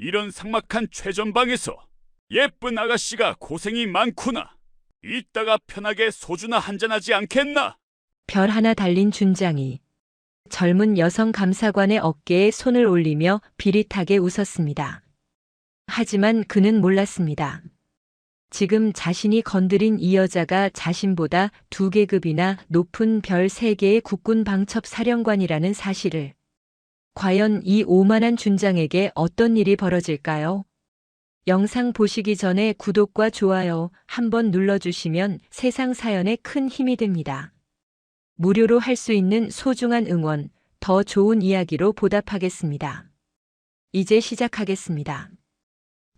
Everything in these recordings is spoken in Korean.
이런 삭막한 최전방에서 예쁜 아가씨가 고생이 많구나. 이따가 편하게 소주나 한잔하지 않겠나? 별 하나 달린 준장이 젊은 여성 감사관의 어깨에 손을 올리며 비릿하게 웃었습니다. 하지만 그는 몰랐습니다. 지금 자신이 건드린 이 여자가 자신보다 2계급이나 높은 별 3개의 국군 방첩 사령관이라는 사실을. 과연 이 오만한 준장에게 어떤 일이 벌어질까요? 영상 보시기 전에 구독과 좋아요 한번 눌러주시면 세상 사연에 큰 힘이 됩니다. 무료로 할 수 있는 소중한 응원, 더 좋은 이야기로 보답하겠습니다. 이제 시작하겠습니다.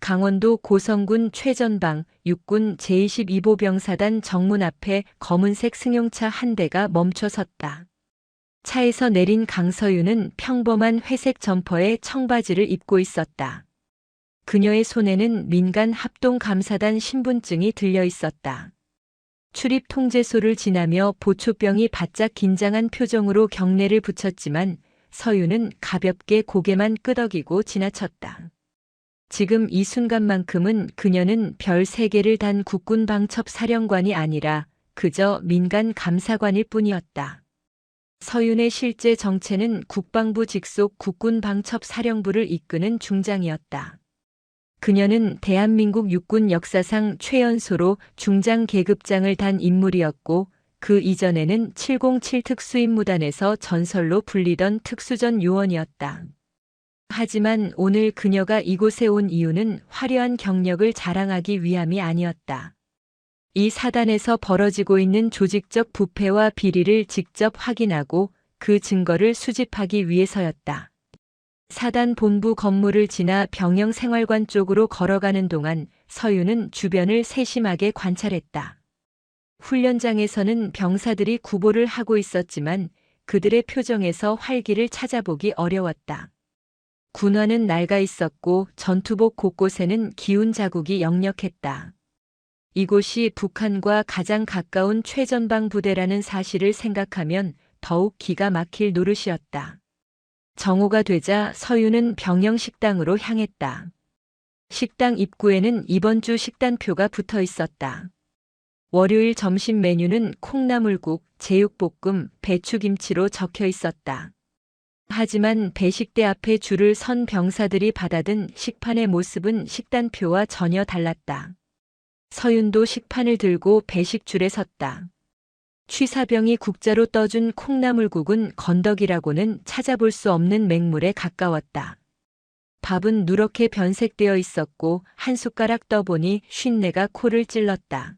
강원도 고성군 최전방 육군 제22보병사단 정문 앞에 검은색 승용차 한 대가 멈춰 섰다. 차에서 내린 강서윤은 평범한 회색 점퍼에 청바지를 입고 있었다. 그녀의 손에는 민간 합동감사단 신분증이 들려 있었다. 출입 통제소를 지나며 보초병이 바짝 긴장한 표정으로 경례를 붙였지만 서윤은 가볍게 고개만 끄덕이고 지나쳤다. 지금 이 순간만큼은 그녀는 별 3개를 단 국군 방첩 사령관이 아니라 그저 민간 감사관일 뿐이었다. 서윤의 실제 정체는 국방부 직속 국군 방첩 사령부를 이끄는 중장이었다. 그녀는 대한민국 육군 역사상 최연소로 중장 계급장을 단 인물이었고 그 이전에는 707 특수임무단에서 전설로 불리던 특수전 요원이었다. 하지만 오늘 그녀가 이곳에 온 이유는 화려한 경력을 자랑하기 위함이 아니었다. 이 사단에서 벌어지고 있는 조직적 부패와 비리를 직접 확인하고 그 증거를 수집하기 위해서였다. 사단 본부 건물을 지나 병영생활관 쪽으로 걸어가는 동안 서윤은 주변을 세심하게 관찰했다. 훈련장에서는 병사들이 구보를 하고 있었지만 그들의 표정에서 활기를 찾아보기 어려웠다. 군화는 낡아 있었고 전투복 곳곳에는 기운 자국이 역력했다. 이곳이 북한과 가장 가까운 최전방 부대라는 사실을 생각하면 더욱 기가 막힐 노릇이었다. 정오가 되자 서윤은 병영식당으로 향했다. 식당 입구에는 이번 주 식단표가 붙어 있었다. 월요일 점심 메뉴는 콩나물국, 제육볶음, 배추김치로 적혀 있었다. 하지만 배식대 앞에 줄을 선 병사들이 받아든 식판의 모습은 식단표와 전혀 달랐다. 서윤도 식판을 들고 배식줄에 섰다. 취사병이 국자로 떠준 콩나물국은 건더기라고는 찾아볼 수 없는 맹물에 가까웠다. 밥은 누렇게 변색되어 있었고 한 숟가락 떠보니 쉰내가 코를 찔렀다.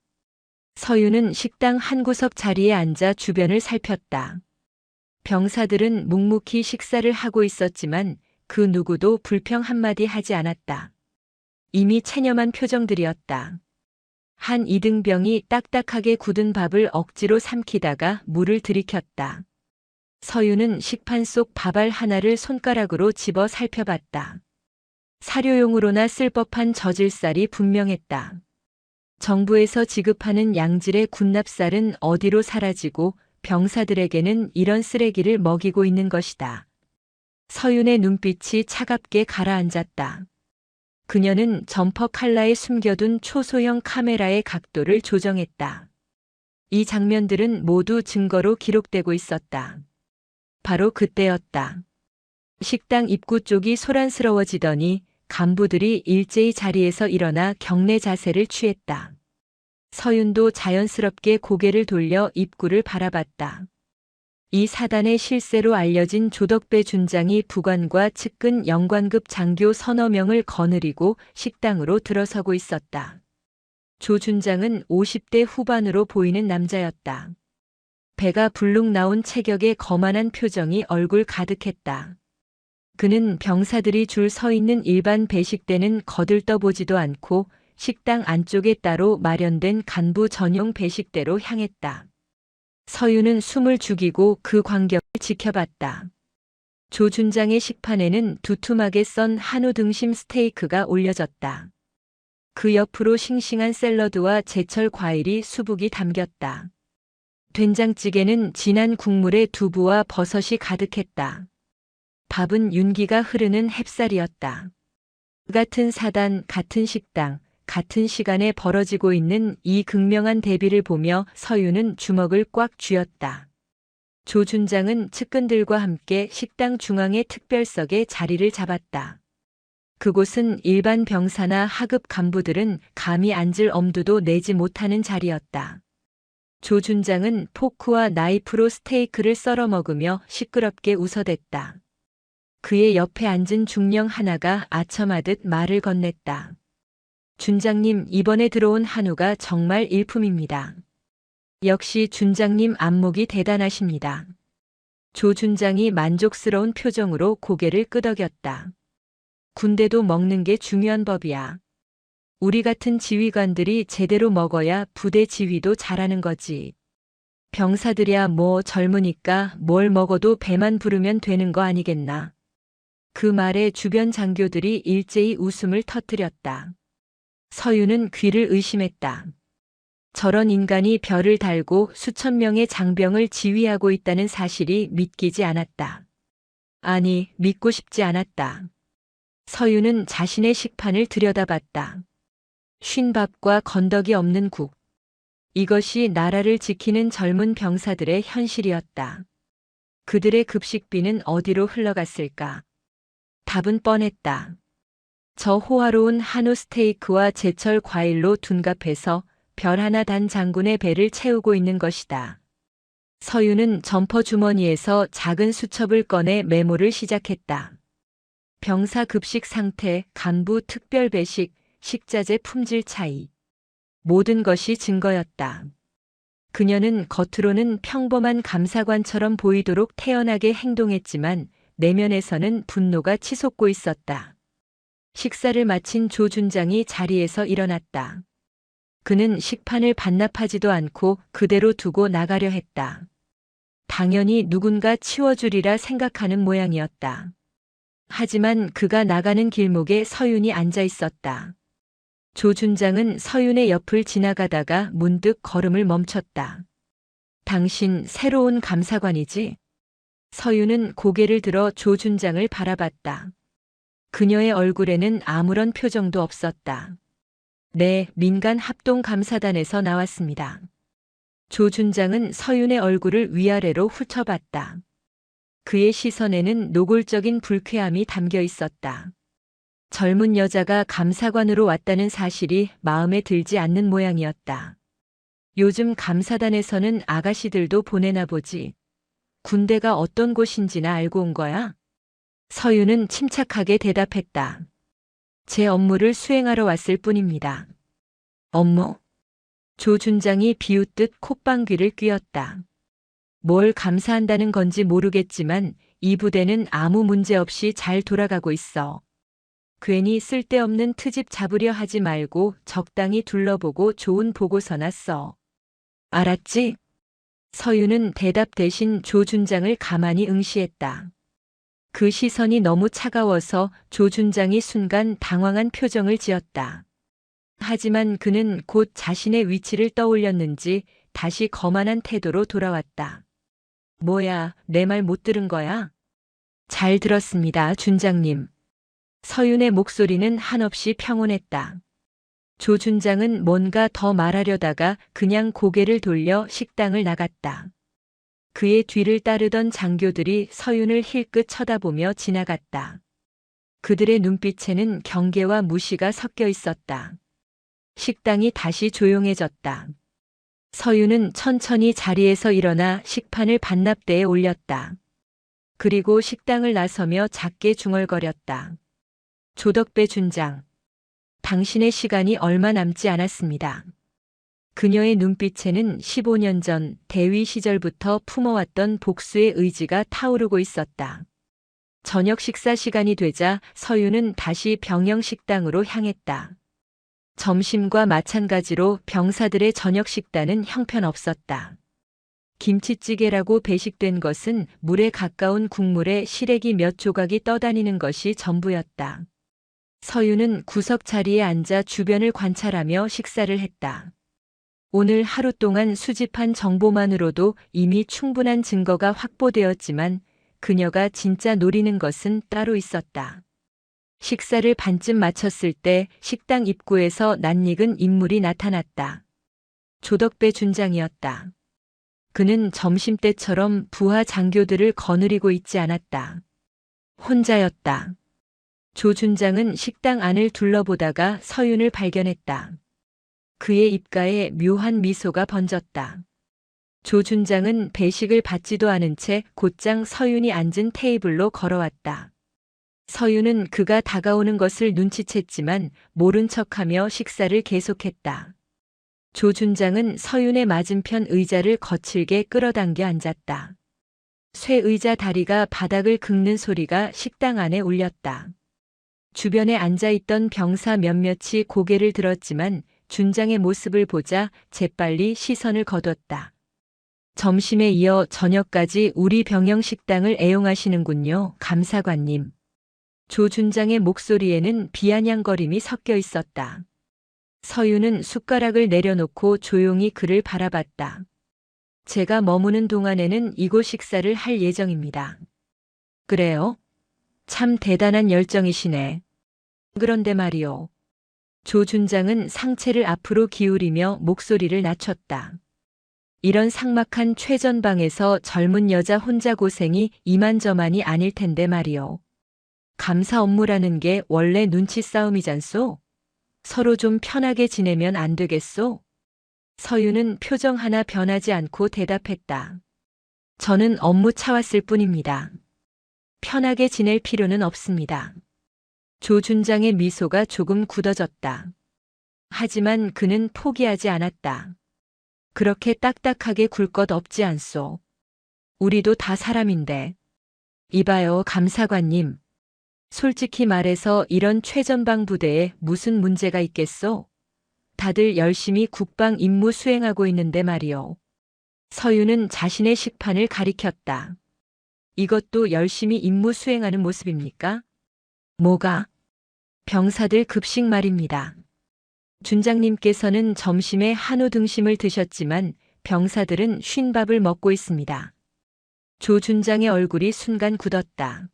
서윤은 식당 한 구석 자리에 앉아 주변을 살폈다. 병사들은 묵묵히 식사를 하고 있었지만 그 누구도 불평 한마디 하지 않았다. 이미 체념한 표정들이었다. 한 이등병이 딱딱하게 굳은 밥을 억지로 삼키다가 물을 들이켰다. 서윤은 식판 속 밥알 하나를 손가락으로 집어 살펴봤다. 사료용으로나 쓸 법한 저질살이 분명했다. 정부에서 지급하는 양질의 군납살은 어디로 사라지고 병사들에게는 이런 쓰레기를 먹이고 있는 것이다. 서윤의 눈빛이 차갑게 가라앉았다. 그녀는 점퍼 칼라에 숨겨둔 초소형 카메라의 각도를 조정했다. 이 장면들은 모두 증거로 기록되고 있었다. 바로 그때였다. 식당 입구 쪽이 소란스러워지더니 간부들이 일제히 자리에서 일어나 경례 자세를 취했다. 서윤도 자연스럽게 고개를 돌려 입구를 바라봤다. 이 사단의 실세로 알려진 조덕배 준장이 부관과 측근 영관급 장교 서너 명을 거느리고 식당으로 들어서고 있었다. 조 준장은 50대 후반으로 보이는 남자였다. 배가 불룩 나온 체격에 거만한 표정이 얼굴 가득했다. 그는 병사들이 줄 서 있는 일반 배식대는 거들떠보지도 않고 식당 안쪽에 따로 마련된 간부 전용 배식대로 향했다. 서윤은 숨을 죽이고 그 광경을 지켜봤다. 조 준장의 식판에는 두툼하게 썬 한우 등심 스테이크가 올려졌다. 그 옆으로 싱싱한 샐러드와 제철 과일이 수북이 담겼다. 된장찌개는 진한 국물에 두부와 버섯이 가득했다. 밥은 윤기가 흐르는 햅쌀이었다. 같은 사단, 같은 식당, 같은 시간에 벌어지고 있는 이 극명한 대비를 보며 서유는 주먹을 꽉 쥐었다. 조 준장은 측근들과 함께 식당 중앙의 특별석에 자리를 잡았다. 그곳은 일반 병사나 하급 간부들은 감히 앉을 엄두도 내지 못하는 자리였다. 조 준장은 포크와 나이프로 스테이크를 썰어 먹으며 시끄럽게 웃어댔다. 그의 옆에 앉은 중령 하나가 아첨하듯 말을 건넸다. 준장님, 이번에 들어온 한우가 정말 일품입니다. 역시 준장님 안목이 대단하십니다. 조 준장이 만족스러운 표정으로 고개를 끄덕였다. 군대도 먹는 게 중요한 법이야. 우리 같은 지휘관들이 제대로 먹어야 부대 지휘도 잘하는 거지. 병사들이야 뭐 젊으니까 뭘 먹어도 배만 부르면 되는 거 아니겠나. 그 말에 주변 장교들이 일제히 웃음을 터뜨렸다. 서유는 귀를 의심했다. 저런 인간이 별을 달고 수천 명의 장병을 지휘하고 있다는 사실이 믿기지 않았다. 아니, 믿고 싶지 않았다. 서유는 자신의 식판을 들여다봤다. 쉰 밥과 건더기 없는 국. 이것이 나라를 지키는 젊은 병사들의 현실이었다. 그들의 급식비는 어디로 흘러갔을까? 답은 뻔했다. 저 호화로운 한우 스테이크와 제철 과일로 둔갑해서 별 하나 단 장군의 배를 채우고 있는 것이다. 서유는 점퍼 주머니에서 작은 수첩을 꺼내 메모를 시작했다. 병사 급식 상태, 간부 특별 배식, 식자재 품질 차이. 모든 것이 증거였다. 그녀는 겉으로는 평범한 감사관처럼 보이도록 태연하게 행동했지만 내면에서는 분노가 치솟고 있었다. 식사를 마친 조 준장이 자리에서 일어났다. 그는 식판을 반납하지도 않고 그대로 두고 나가려 했다. 당연히 누군가 치워주리라 생각하는 모양이었다. 하지만 그가 나가는 길목에 서윤이 앉아 있었다. 조 준장은 서윤의 옆을 지나가다가 문득 걸음을 멈췄다. 당신 새로운 감사관이지? 서윤은 고개를 들어 조 준장을 바라봤다. 그녀의 얼굴에는 아무런 표정도 없었다. 네, 민간 합동감사단에서 나왔습니다. 조 준장은 서윤의 얼굴을 위아래로 훑어봤다. 그의 시선에는 노골적인 불쾌함이 담겨 있었다. 젊은 여자가 감사관으로 왔다는 사실이 마음에 들지 않는 모양이었다. 요즘 감사단에서는 아가씨들도 보내나 보지. 군대가 어떤 곳인지나 알고 온 거야? 서윤은 침착하게 대답했다. 제 업무를 수행하러 왔을 뿐입니다. 업무? 조 준장이 비웃듯 콧방귀를 뀌었다. 뭘 감사한다는 건지 모르겠지만 이 부대는 아무 문제 없이 잘 돌아가고 있어. 괜히 쓸데없는 트집 잡으려 하지 말고 적당히 둘러보고 좋은 보고서나 써. 알았지? 서윤은 대답 대신 조 준장을 가만히 응시했다. 그 시선이 너무 차가워서 조 준장이 순간 당황한 표정을 지었다. 하지만 그는 곧 자신의 위치를 떠올렸는지 다시 거만한 태도로 돌아왔다. 뭐야, 내 말 못 들은 거야? 잘 들었습니다, 준장님. 서윤의 목소리는 한없이 평온했다. 조 준장은 뭔가 더 말하려다가 그냥 고개를 돌려 식당을 나갔다. 그의 뒤를 따르던 장교들이 서윤을 힐끗 쳐다보며 지나갔다. 그들의 눈빛에는 경계와 무시가 섞여 있었다. 식당이 다시 조용해졌다. 서윤은 천천히 자리에서 일어나 식판을 반납대에 올렸다. 그리고 식당을 나서며 작게 중얼거렸다. 조덕배 준장, 당신의 시간이 얼마 남지 않았습니다. 그녀의 눈빛에는 15년 전 대위 시절부터 품어왔던 복수의 의지가 타오르고 있었다. 저녁 식사 시간이 되자 서윤은 다시 병영 식당으로 향했다. 점심과 마찬가지로 병사들의 저녁 식단은 형편없었다. 김치찌개라고 배식된 것은 물에 가까운 국물에 시래기 몇 조각이 떠다니는 것이 전부였다. 서윤은 구석 자리에 앉아 주변을 관찰하며 식사를 했다. 오늘 하루 동안 수집한 정보만으로도 이미 충분한 증거가 확보되었지만 그녀가 진짜 노리는 것은 따로 있었다. 식사를 반쯤 마쳤을 때 식당 입구에서 낯익은 인물이 나타났다. 조덕배 준장이었다. 그는 점심때처럼 부하 장교들을 거느리고 있지 않았다. 혼자였다. 조 준장은 식당 안을 둘러보다가 서윤을 발견했다. 그의 입가에 묘한 미소가 번졌다. 조 준장은 배식을 받지도 않은 채 곧장 서윤이 앉은 테이블로 걸어왔다. 서윤은 그가 다가오는 것을 눈치챘지만 모른 척하며 식사를 계속했다. 조 준장은 서윤의 맞은편 의자를 거칠게 끌어당겨 앉았다. 쇠 의자 다리가 바닥을 긁는 소리가 식당 안에 울렸다. 주변에 앉아있던 병사 몇몇이 고개를 들었지만 준장의 모습을 보자 재빨리 시선을 거뒀다. 점심에 이어 저녁까지 우리 병영 식당을 애용하시는군요, 감사관님. 조 준장의 목소리에는 비아냥거림이 섞여 있었다. 서윤은 숟가락을 내려놓고 조용히 그를 바라봤다. 제가 머무는 동안에는 이곳 식사를 할 예정입니다. 그래요? 참 대단한 열정이시네. 그런데 말이요. 조 준장은 상체를 앞으로 기울이며 목소리를 낮췄다. 이런 삭막한 최전방에서 젊은 여자 혼자 고생이 이만저만이 아닐 텐데 말이요. 감사 업무라는 게 원래 눈치 싸움이잖소? 서로 좀 편하게 지내면 안 되겠소? 서윤은 표정 하나 변하지 않고 대답했다. 저는 업무 차왔을 뿐입니다. 편하게 지낼 필요는 없습니다. 조 준장의 미소가 조금 굳어졌다. 하지만 그는 포기하지 않았다. 그렇게 딱딱하게 굴 것 없지 않소. 우리도 다 사람인데. 이봐요, 감사관님. 솔직히 말해서 이런 최전방 부대에 무슨 문제가 있겠소? 다들 열심히 국방 임무 수행하고 있는데 말이요. 서윤은 자신의 식판을 가리켰다. 이것도 열심히 임무 수행하는 모습입니까? 뭐가? 병사들 급식 말입니다. 준장님께서는 점심에 한우 등심을 드셨지만 병사들은 쉰밥을 먹고 있습니다. 조 준장의 얼굴이 순간 굳었다.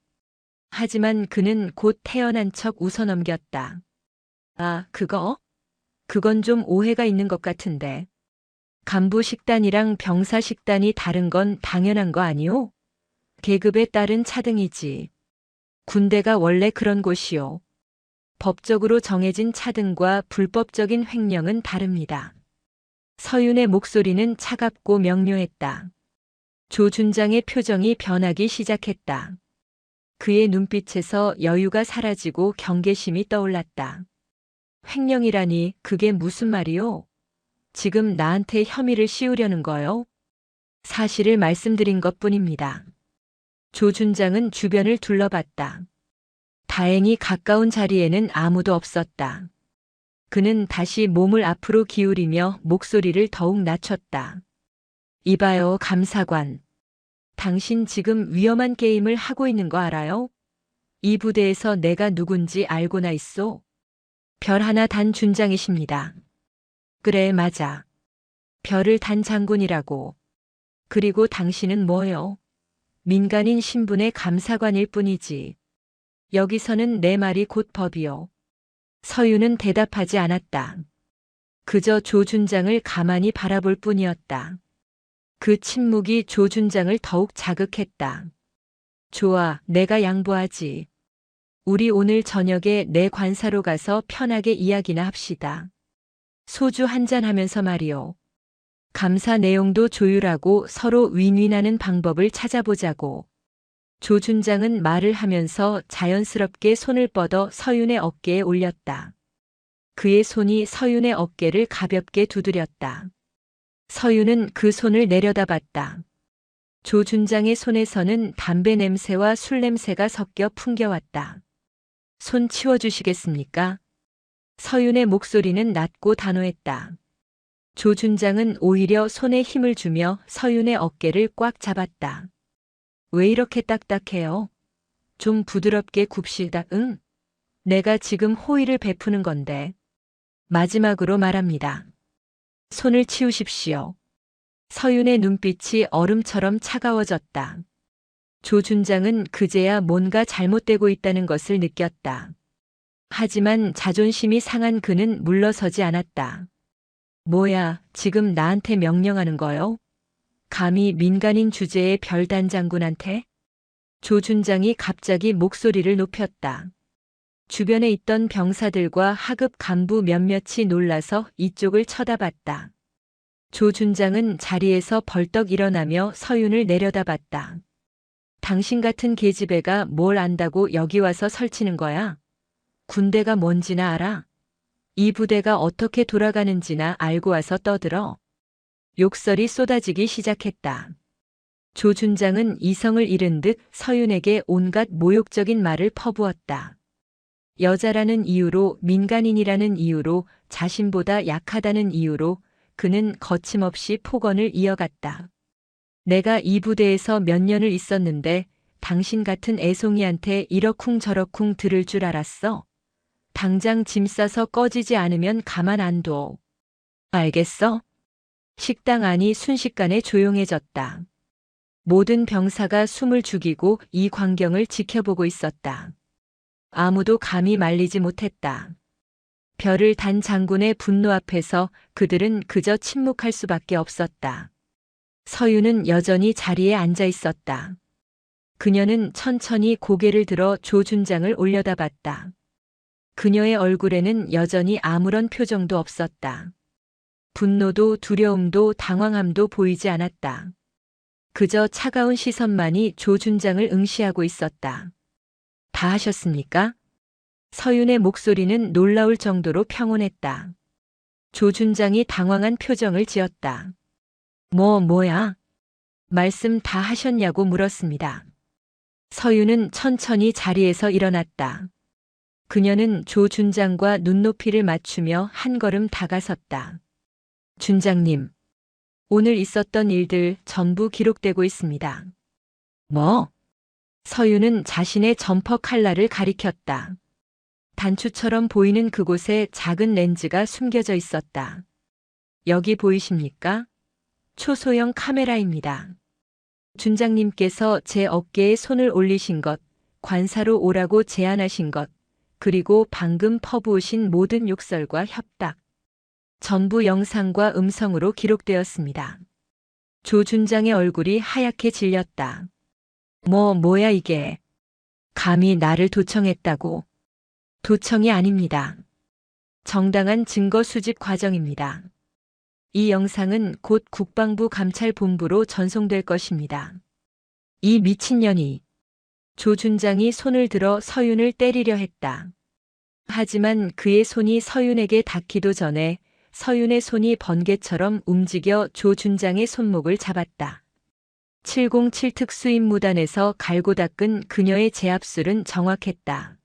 하지만 그는 곧 태연한 척 웃어넘겼다. 아, 그거? 그건 좀 오해가 있는 것 같은데. 간부 식단이랑 병사 식단이 다른 건 당연한 거 아니오? 계급에 따른 차등이지. 군대가 원래 그런 곳이오. 법적으로 정해진 차등과 불법적인 횡령은 다릅니다. 서윤의 목소리는 차갑고 명료했다. 조 준장의 표정이 변하기 시작했다. 그의 눈빛에서 여유가 사라지고 경계심이 떠올랐다. 횡령이라니 그게 무슨 말이오? 지금 나한테 혐의를 씌우려는 거요? 사실을 말씀드린 것뿐입니다. 조 준장은 주변을 둘러봤다. 다행히 가까운 자리에는 아무도 없었다. 그는 다시 몸을 앞으로 기울이며 목소리를 더욱 낮췄다. 이봐요, 감사관. 당신 지금 위험한 게임을 하고 있는 거 알아요? 이 부대에서 내가 누군지 알고나 있소? 별 하나 단 준장이십니다. 그래, 맞아. 별을 단 장군이라고. 그리고 당신은 뭐요? 민간인 신분의 감사관일 뿐이지. 여기서는 내 말이 곧 법이요. 서윤은 대답하지 않았다. 그저 조 준장을 가만히 바라볼 뿐이었다. 그 침묵이 조 준장을 더욱 자극했다. 좋아, 내가 양보하지. 우리 오늘 저녁에 내 관사로 가서 편하게 이야기나 합시다. 소주 한잔 하면서 말이요. 감사 내용도 조율하고 서로 윈윈하는 방법을 찾아보자고. 조 준장은 말을 하면서 자연스럽게 손을 뻗어 서윤의 어깨에 올렸다. 그의 손이 서윤의 어깨를 가볍게 두드렸다. 서윤은 그 손을 내려다봤다. 조 준장의 손에서는 담배 냄새와 술 냄새가 섞여 풍겨왔다. 손 치워주시겠습니까? 서윤의 목소리는 낮고 단호했다. 조 준장은 오히려 손에 힘을 주며 서윤의 어깨를 꽉 잡았다. 왜 이렇게 딱딱해요? 좀 부드럽게 굽시다, 응? 내가 지금 호의를 베푸는 건데. 마지막으로 말합니다. 손을 치우십시오. 서윤의 눈빛이 얼음처럼 차가워졌다. 조 준장은 그제야 뭔가 잘못되고 있다는 것을 느꼈다. 하지만 자존심이 상한 그는 물러서지 않았다. 뭐야, 지금 나한테 명령하는 거요? 감히 민간인 주제의 별단 장군한테? 조 준장이 갑자기 목소리를 높였다. 주변에 있던 병사들과 하급 간부 몇몇이 놀라서 이쪽을 쳐다봤다. 조 준장은 자리에서 벌떡 일어나며 서윤을 내려다봤다. 당신 같은 계집애가 뭘 안다고 여기 와서 설치는 거야? 군대가 뭔지나 알아? 이 부대가 어떻게 돌아가는지나 알고 와서 떠들어. 욕설이 쏟아지기 시작했다. 조 준장은 이성을 잃은 듯 서윤에게 온갖 모욕적인 말을 퍼부었다. 여자라는 이유로, 민간인이라는 이유로, 자신보다 약하다는 이유로 그는 거침없이 폭언을 이어갔다. 내가 이 부대에서 몇 년을 있었는데 당신 같은 애송이한테 이러쿵저러쿵 들을 줄 알았어? 당장 짐 싸서 꺼지지 않으면 가만 안 둬. 알겠어? 식당 안이 순식간에 조용해졌다. 모든 병사가 숨을 죽이고 이 광경을 지켜보고 있었다. 아무도 감히 말리지 못했다. 별을 단 장군의 분노 앞에서 그들은 그저 침묵할 수밖에 없었다. 서윤은 여전히 자리에 앉아 있었다. 그녀는 천천히 고개를 들어 조 준장을 올려다봤다. 그녀의 얼굴에는 여전히 아무런 표정도 없었다. 분노도 두려움도 당황함도 보이지 않았다. 그저 차가운 시선만이 조 준장을 응시하고 있었다. 다 하셨습니까? 서윤의 목소리는 놀라울 정도로 평온했다. 조 준장이 당황한 표정을 지었다. 뭐야? 말씀 다 하셨냐고 물었습니다. 서윤은 천천히 자리에서 일어났다. 그녀는 조 준장과 눈높이를 맞추며 한 걸음 다가섰다. 준장님, 오늘 있었던 일들 전부 기록되고 있습니다. 뭐? 서윤은 자신의 점퍼 칼날을 가리켰다. 단추처럼 보이는 그곳에 작은 렌즈가 숨겨져 있었다. 여기 보이십니까? 초소형 카메라입니다. 준장님께서 제 어깨에 손을 올리신 것, 관사로 오라고 제안하신 것, 그리고 방금 퍼부으신 모든 욕설과 협박. 전부 영상과 음성으로 기록되었습니다. 조 준장의 얼굴이 하얗게 질렸다. 뭐야 이게. 감히 나를 도청했다고. 도청이 아닙니다. 정당한 증거 수집 과정입니다. 이 영상은 곧 국방부 감찰본부로 전송될 것입니다. 이 미친년이. 조 준장이 손을 들어 서윤을 때리려 했다. 하지만 그의 손이 서윤에게 닿기도 전에 서윤의 손이 번개처럼 움직여 조 준장의 손목을 잡았다. 707 특수임무단에서 갈고 닦은 그녀의 제압술은 정확했다.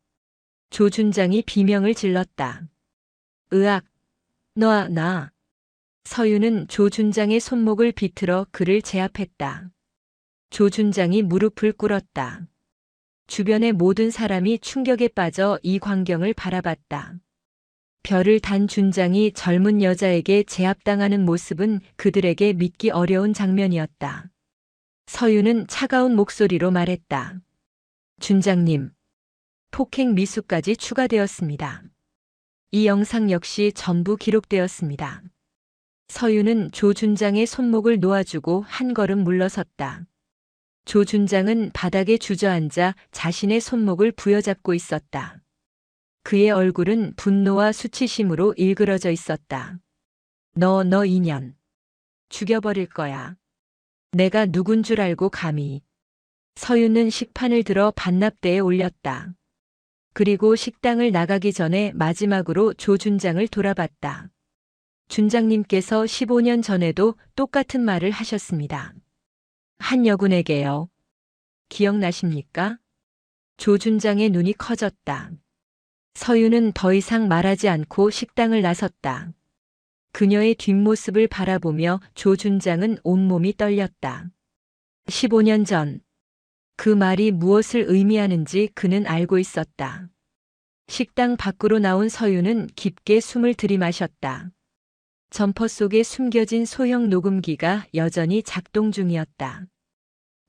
조 준장이 비명을 질렀다. 으악! 나. 서윤은 조 준장의 손목을 비틀어 그를 제압했다. 조 준장이 무릎을 꿇었다. 주변의 모든 사람이 충격에 빠져 이 광경을 바라봤다. 별을 단 준장이 젊은 여자에게 제압당하는 모습은 그들에게 믿기 어려운 장면이었다. 서윤은 차가운 목소리로 말했다. 준장님, 폭행 미수까지 추가되었습니다. 이 영상 역시 전부 기록되었습니다. 서윤은 조 준장의 손목을 놓아주고 한 걸음 물러섰다. 조 준장은 바닥에 주저앉아 자신의 손목을 부여잡고 있었다. 그의 얼굴은 분노와 수치심으로 일그러져 있었다. 너 인연. 죽여버릴 거야. 내가 누군 줄 알고 감히. 서윤은 식판을 들어 반납대에 올렸다. 그리고 식당을 나가기 전에 마지막으로 조 준장을 돌아봤다. 준장님께서 15년 전에도 똑같은 말을 하셨습니다. 한 여군에게요. 기억나십니까? 조 준장의 눈이 커졌다. 서윤은 더 이상 말하지 않고 식당을 나섰다. 그녀의 뒷모습을 바라보며 조 준장은 온몸이 떨렸다. 15년 전. 그 말이 무엇을 의미하는지 그는 알고 있었다. 식당 밖으로 나온 서윤은 깊게 숨을 들이마셨다. 점퍼 속에 숨겨진 소형 녹음기가 여전히 작동 중이었다.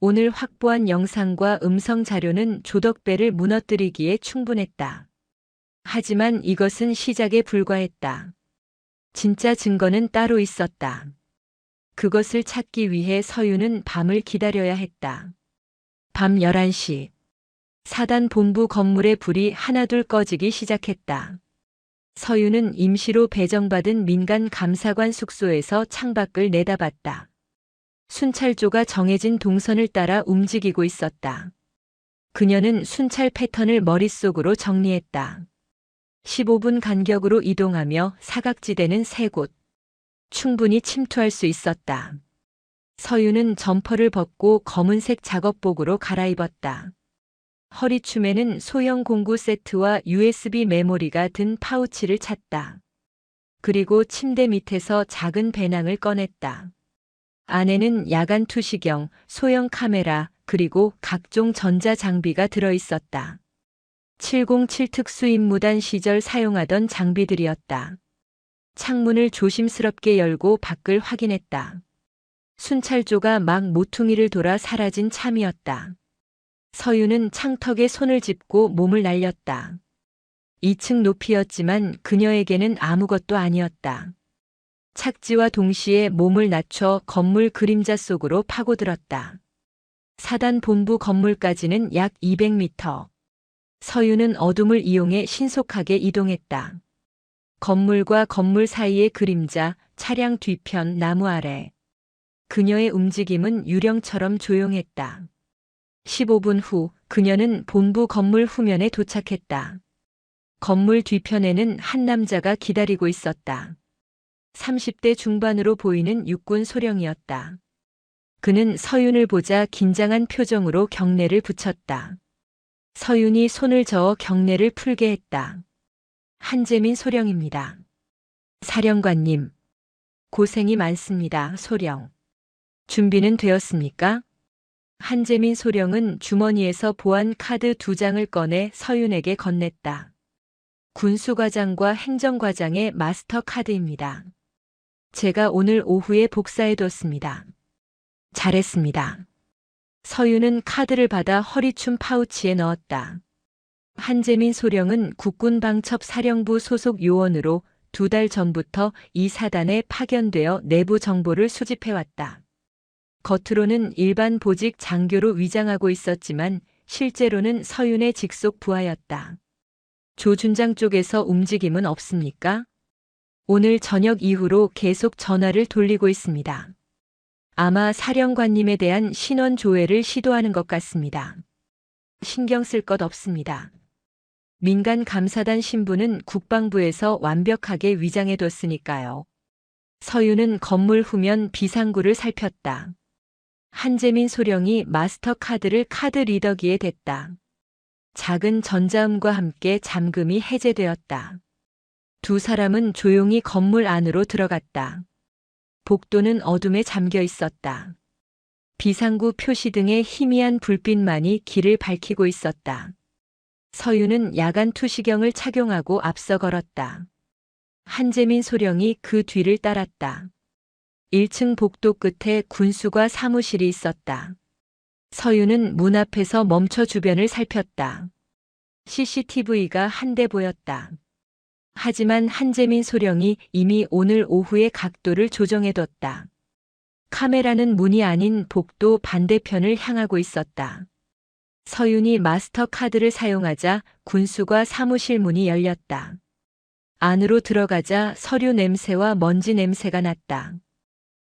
오늘 확보한 영상과 음성 자료는 조덕배를 무너뜨리기에 충분했다. 하지만 이것은 시작에 불과했다. 진짜 증거는 따로 있었다. 그것을 찾기 위해 서유는 밤을 기다려야 했다. 밤 11시. 사단 본부 건물의 불이 하나둘 꺼지기 시작했다. 서유는 임시로 배정받은 민간 감사관 숙소에서 창밖을 내다봤다. 순찰조가 정해진 동선을 따라 움직이고 있었다. 그녀는 순찰 패턴을 머릿속으로 정리했다. 15분 간격으로 이동하며 사각지대는 3곳. 충분히 침투할 수 있었다. 서유는 점퍼를 벗고 검은색 작업복으로 갈아입었다. 허리춤에는 소형 공구 세트와 USB 메모리가 든 파우치를 찼다. 그리고 침대 밑에서 작은 배낭을 꺼냈다. 안에는 야간 투시경, 소형 카메라, 그리고 각종 전자장비가 들어있었다. 707 특수임무단 시절 사용하던 장비들이었다. 창문을 조심스럽게 열고 밖을 확인했다. 순찰조가 막 모퉁이를 돌아 사라진 참이었다. 서유는 창턱에 손을 짚고 몸을 날렸다. 2층 높이였지만 그녀에게는 아무것도 아니었다. 착지와 동시에 몸을 낮춰 건물 그림자 속으로 파고들었다. 사단 본부 건물까지는 약 200m. 서유는 어둠을 이용해 신속하게 이동했다. 건물과 건물 사이의 그림자, 차량 뒤편 나무 아래. 그녀의 움직임은 유령처럼 조용했다. 15분 후 그녀는 본부 건물 후면에 도착했다. 건물 뒤편에는 한 남자가 기다리고 있었다. 30대 중반으로 보이는 육군 소령이었다. 그는 서윤을 보자 긴장한 표정으로 경례를 붙였다. 서윤이 손을 저어 경례를 풀게 했다. 한재민 소령입니다. 사령관님, 고생이 많습니다, 소령. 준비는 되었습니까? 한재민 소령은 주머니에서 보안 카드 2장을 꺼내 서윤에게 건넸다. 군수과장과 행정과장의 마스터 카드입니다. 제가 오늘 오후에 복사해뒀습니다. 잘했습니다. 서윤은 카드를 받아 허리춤 파우치에 넣었다. 한재민 소령은 국군방첩사령부 소속 요원으로 2달 전부터 이 사단에 파견되어 내부 정보를 수집해왔다. 겉으로는 일반 보직 장교로 위장하고 있었지만 실제로는 서윤의 직속 부하였다. 조 준장 쪽에서 움직임은 없습니까? 오늘 저녁 이후로 계속 전화를 돌리고 있습니다. 아마 사령관님에 대한 신원 조회를 시도하는 것 같습니다. 신경 쓸 것 없습니다. 민간 감사단 신분은 국방부에서 완벽하게 위장해뒀으니까요. 서윤은 건물 후면 비상구를 살폈다. 한재민 소령이 마스터 카드를 카드 리더기에 댔다. 작은 전자음과 함께 잠금이 해제되었다. 두 사람은 조용히 건물 안으로 들어갔다. 복도는 어둠에 잠겨 있었다. 비상구 표시 등의 희미한 불빛만이 길을 밝히고 있었다. 서윤은 야간 투시경을 착용하고 앞서 걸었다. 한재민 소령이 그 뒤를 따랐다. 1층 복도 끝에 군수과 사무실이 있었다. 서윤은 문 앞에서 멈춰 주변을 살폈다. CCTV가 한 대 보였다. 하지만 한재민 소령이 이미 오늘 오후의 각도를 조정해뒀다. 카메라는 문이 아닌 복도 반대편을 향하고 있었다. 서윤이 마스터 카드를 사용하자 군수과 사무실 문이 열렸다. 안으로 들어가자 서류 냄새와 먼지 냄새가 났다.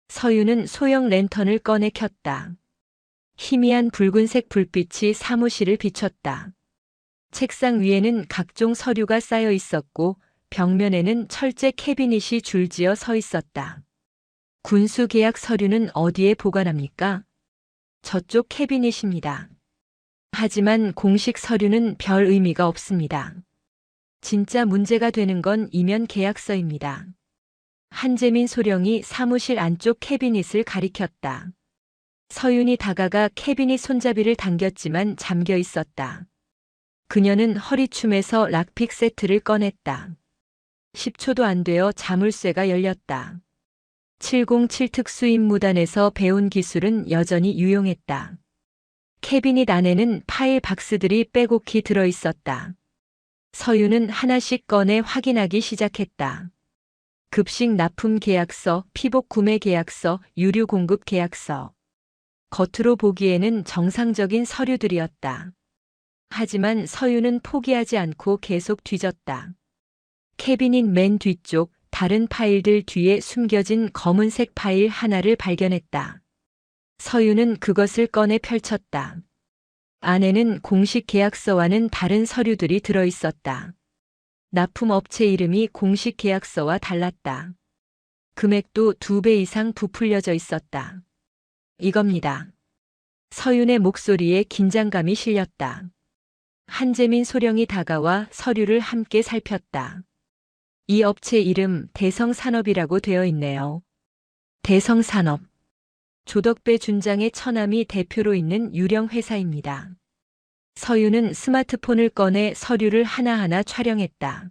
서윤은 소형 랜턴을 꺼내 켰다. 희미한 붉은색 불빛이 사무실을 비췄다. 책상 위에는 각종 서류가 쌓여 있었고 벽면에는 철제 캐비닛이 줄지어 서 있었다. 군수 계약 서류는 어디에 보관합니까? 저쪽 캐비닛입니다. 하지만 공식 서류는 별 의미가 없습니다. 진짜 문제가 되는 건 이면 계약서입니다. 한재민 소령이 사무실 안쪽 캐비닛을 가리켰다. 서윤이 다가가 캐비닛 손잡이를 당겼지만 잠겨 있었다. 그녀는 허리춤에서 락픽 세트를 꺼냈다. 10초도 안 되어 자물쇠가 열렸다. 707 특수임무단에서 배운 기술은 여전히 유용했다. 캐비닛 안에는 파일 박스들이 빼곡히 들어 있었다. 서유는 하나씩 꺼내 확인하기 시작했다. 급식 납품 계약서, 피복 구매 계약서, 유류 공급 계약서. 겉으로 보기에는 정상적인 서류들이었다. 하지만 서유는 포기하지 않고 계속 뒤졌다. 캐비닛 맨 뒤쪽 다른 파일들 뒤에 숨겨진 검은색 파일 하나를 발견했다. 서유는 그것을 꺼내 펼쳤다. 안에는 공식 계약서와는 다른 서류들이 들어있었다. 납품업체 이름이 공식 계약서와 달랐다. 금액도 2배 이상 부풀려져 있었다. 이겁니다. 서윤의 목소리에 긴장감이 실렸다. 한재민 소령이 다가와 서류를 함께 살폈다. 이 업체 이름 대성산업이라고 되어 있네요. 대성산업. 조덕배 준장의 처남이 대표로 있는 유령 회사입니다. 서윤은 스마트폰을 꺼내 서류를 하나하나 촬영했다.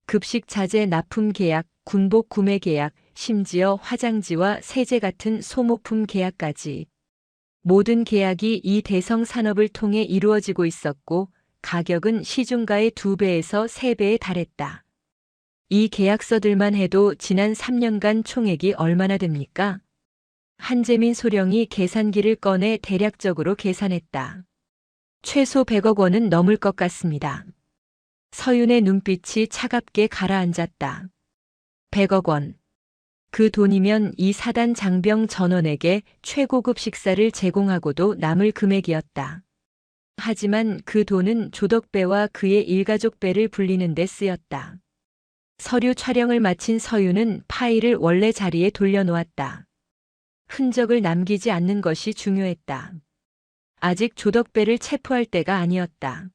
급식 자재 납품 계약, 군복 구매 계약, 심지어 화장지와 세제 같은 소모품 계약까지. 모든 계약이 이 대성 산업을 통해 이루어지고 있었고 가격은 시중가의 2배에서 3배에 달했다. 이 계약서들만 해도 지난 3년간 총액이 얼마나 됩니까? 한재민 소령이 계산기를 꺼내 대략적으로 계산했다. 최소 100억 원은 넘을 것 같습니다. 서윤의 눈빛이 차갑게 가라앉았다. 100억 원. 그 돈이면 이 사단 장병 전원에게 최고급 식사를 제공하고도 남을 금액이었다. 하지만 그 돈은 조덕배와 그의 일가족 배를 불리는 데 쓰였다. 서류 촬영을 마친 서윤은 파일을 원래 자리에 돌려놓았다. 흔적을 남기지 않는 것이 중요했다. 아직 조덕배를 체포할 때가 아니었다.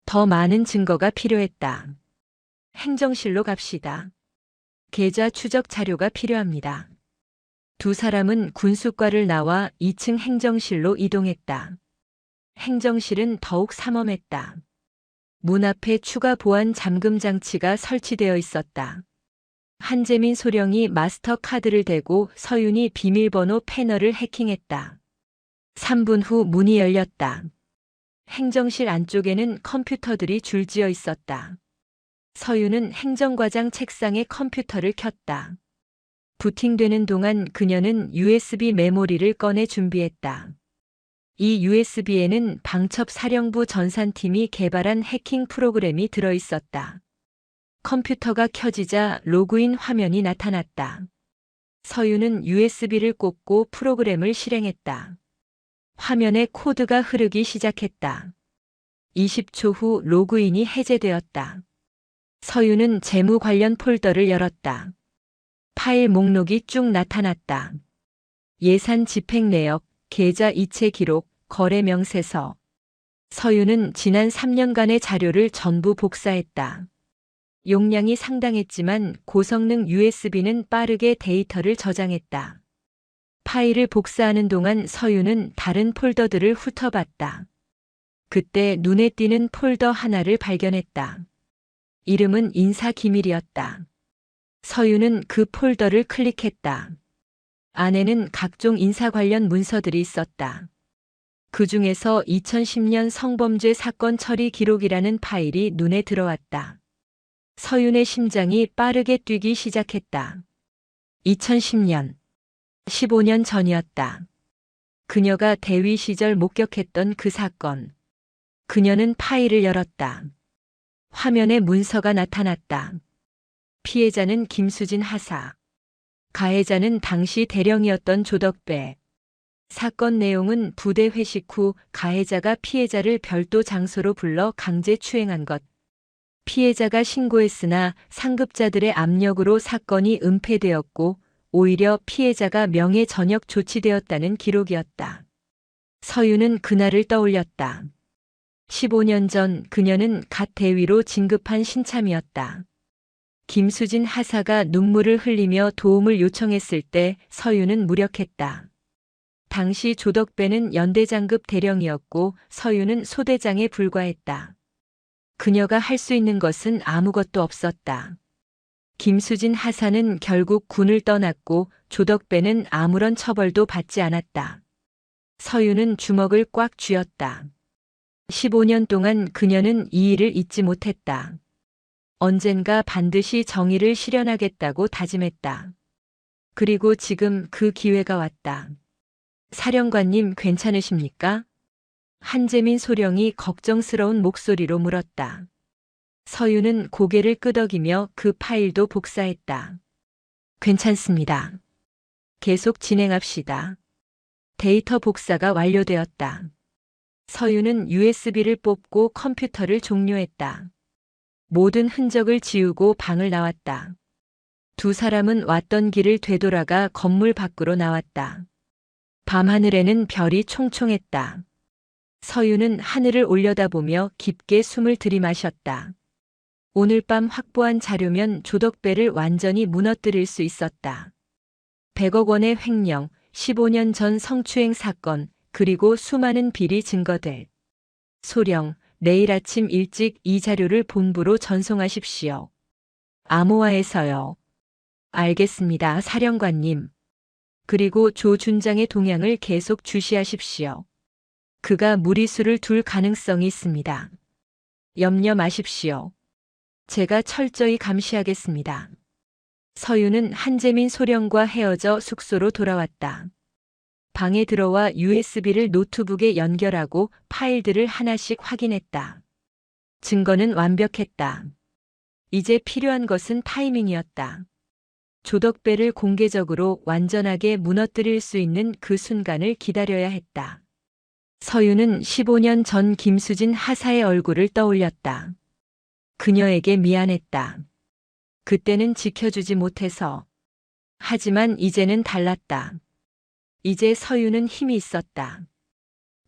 더 많은 증거가 필요했다. 행정실로 갑시다. 계좌 추적 자료가 필요합니다. 두 사람은 군수과를 나와 2층 행정실로 이동했다. 행정실은 더욱 삼엄했다. 문 앞에 추가 보안 잠금 장치가 설치되어 있었다. 한재민 소령이 마스터 카드를 대고 서윤이 비밀번호 패널을 해킹했다. 3분 후 문이 열렸다. 행정실 안쪽에는 컴퓨터들이 줄지어 있었다. 서윤은 행정과장 책상에 컴퓨터를 켰다. 부팅되는 동안 그녀는 USB 메모리를 꺼내 준비했다. 이 USB에는 방첩사령부 전산팀이 개발한 해킹 프로그램이 들어있었다. 컴퓨터가 켜지자 로그인 화면이 나타났다. 서윤은 USB를 꽂고 프로그램을 실행했다. 화면에 코드가 흐르기 시작했다. 20초 후 로그인이 해제되었다. 서윤은 재무 관련 폴더를 열었다. 파일 목록이 쭉 나타났다. 예산 집행 내역, 계좌 이체 기록, 거래 명세서. 서윤은 지난 3년간의 자료를 전부 복사했다. 용량이 상당했지만 고성능 USB는 빠르게 데이터를 저장했다. 파일을 복사하는 동안 서윤은 다른 폴더들을 훑어봤다. 그때 눈에 띄는 폴더 하나를 발견했다. 이름은 인사기밀이었다. 서윤은 그 폴더를 클릭했다. 안에는 각종 인사 관련 문서들이 있었다. 그 중에서 2010년 성범죄 사건 처리 기록이라는 파일이 눈에 들어왔다. 서윤의 심장이 빠르게 뛰기 시작했다. 2010년. 15년 전이었다. 그녀가 대위 시절 목격했던 그 사건. 그녀는 파일을 열었다. 화면에 문서가 나타났다. 피해자는 김수진 하사. 가해자는 당시 대령이었던 조덕배. 사건 내용은 부대 회식 후 가해자가 피해자를 별도 장소로 불러 강제 추행한 것. 피해자가 신고했으나 상급자들의 압력으로 사건이 은폐되었고 오히려 피해자가 명예 전역 조치되었다는 기록이었다. 서윤은 그날을 떠올렸다. 15년 전 그녀는 갓 대위로 진급한 신참이었다. 김수진 하사가 눈물을 흘리며 도움을 요청했을 때 서윤은 무력했다. 당시 조덕배는 연대장급 대령이었고 서윤은 소대장에 불과했다. 그녀가 할 수 있는 것은 아무것도 없었다. 김수진 하사는 결국 군을 떠났고 조덕배는 아무런 처벌도 받지 않았다. 서윤은 주먹을 꽉 쥐었다. 15년 동안 그녀는 이 일을 잊지 못했다. 언젠가 반드시 정의를 실현하겠다고 다짐했다. 그리고 지금 그 기회가 왔다. 사령관님 괜찮으십니까? 한재민 소령이 걱정스러운 목소리로 물었다. 서윤은 고개를 끄덕이며 그 파일도 복사했다. 괜찮습니다. 계속 진행합시다. 데이터 복사가 완료되었다. 서윤은 USB를 뽑고 컴퓨터를 종료했다. 모든 흔적을 지우고 방을 나왔다. 두 사람은 왔던 길을 되돌아가 건물 밖으로 나왔다. 밤하늘에는 별이 총총했다. 서윤은 하늘을 올려다보며 깊게 숨을 들이마셨다. 오늘 밤 확보한 자료면 조덕배를 완전히 무너뜨릴 수 있었다. 100억 원의 횡령, 15년 전 성추행 사건, 그리고 수많은 비리 증거들. 소령, 내일 아침 일찍 이 자료를 본부로 전송하십시오. 암호화해서요. 알겠습니다, 사령관님. 그리고 조 준장의 동향을 계속 주시하십시오. 그가 무리수를 둘 가능성이 있습니다. 염려 마십시오. 제가 철저히 감시하겠습니다. 서윤은 한재민 소령과 헤어져 숙소로 돌아왔다. 방에 들어와 USB를 노트북에 연결하고 파일들을 하나씩 확인했다. 증거는 완벽했다. 이제 필요한 것은 타이밍이었다. 조덕배를 공개적으로 완전하게 무너뜨릴 수 있는 그 순간을 기다려야 했다. 서윤은 15년 전 김수진 하사의 얼굴을 떠올렸다. 그녀에게 미안했다. 그때는 지켜주지 못해서. 하지만 이제는 달랐다. 이제 서윤은 힘이 있었다.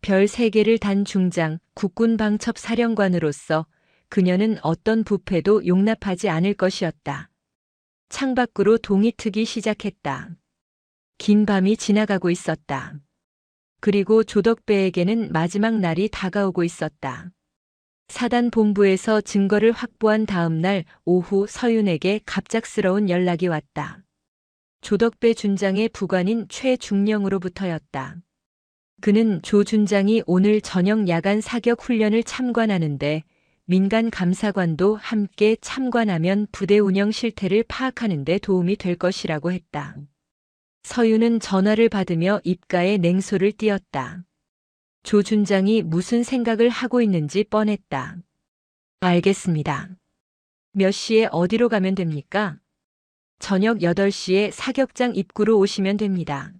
별 3개를 단 중장, 국군 방첩 사령관으로서 그녀는 어떤 부패도 용납하지 않을 것이었다. 창밖으로 동이 트기 시작했다. 긴 밤이 지나가고 있었다. 그리고 조덕배에게는 마지막 날이 다가오고 있었다. 사단 본부에서 증거를 확보한 다음 날 오후 서윤에게 갑작스러운 연락이 왔다. 조덕배 준장의 부관인 최중령으로부터였다. 그는 조 준장이 오늘 저녁 야간 사격 훈련을 참관하는데 민간 감사관도 함께 참관하면 부대 운영 실태를 파악하는 데 도움이 될 것이라고 했다. 서윤은 전화를 받으며 입가에 냉소를 띄었다. 조 준장이 무슨 생각을 하고 있는지 뻔했다. 알겠습니다. 몇 시에 어디로 가면 됩니까? 저녁 8시에 사격장 입구로 오시면 됩니다.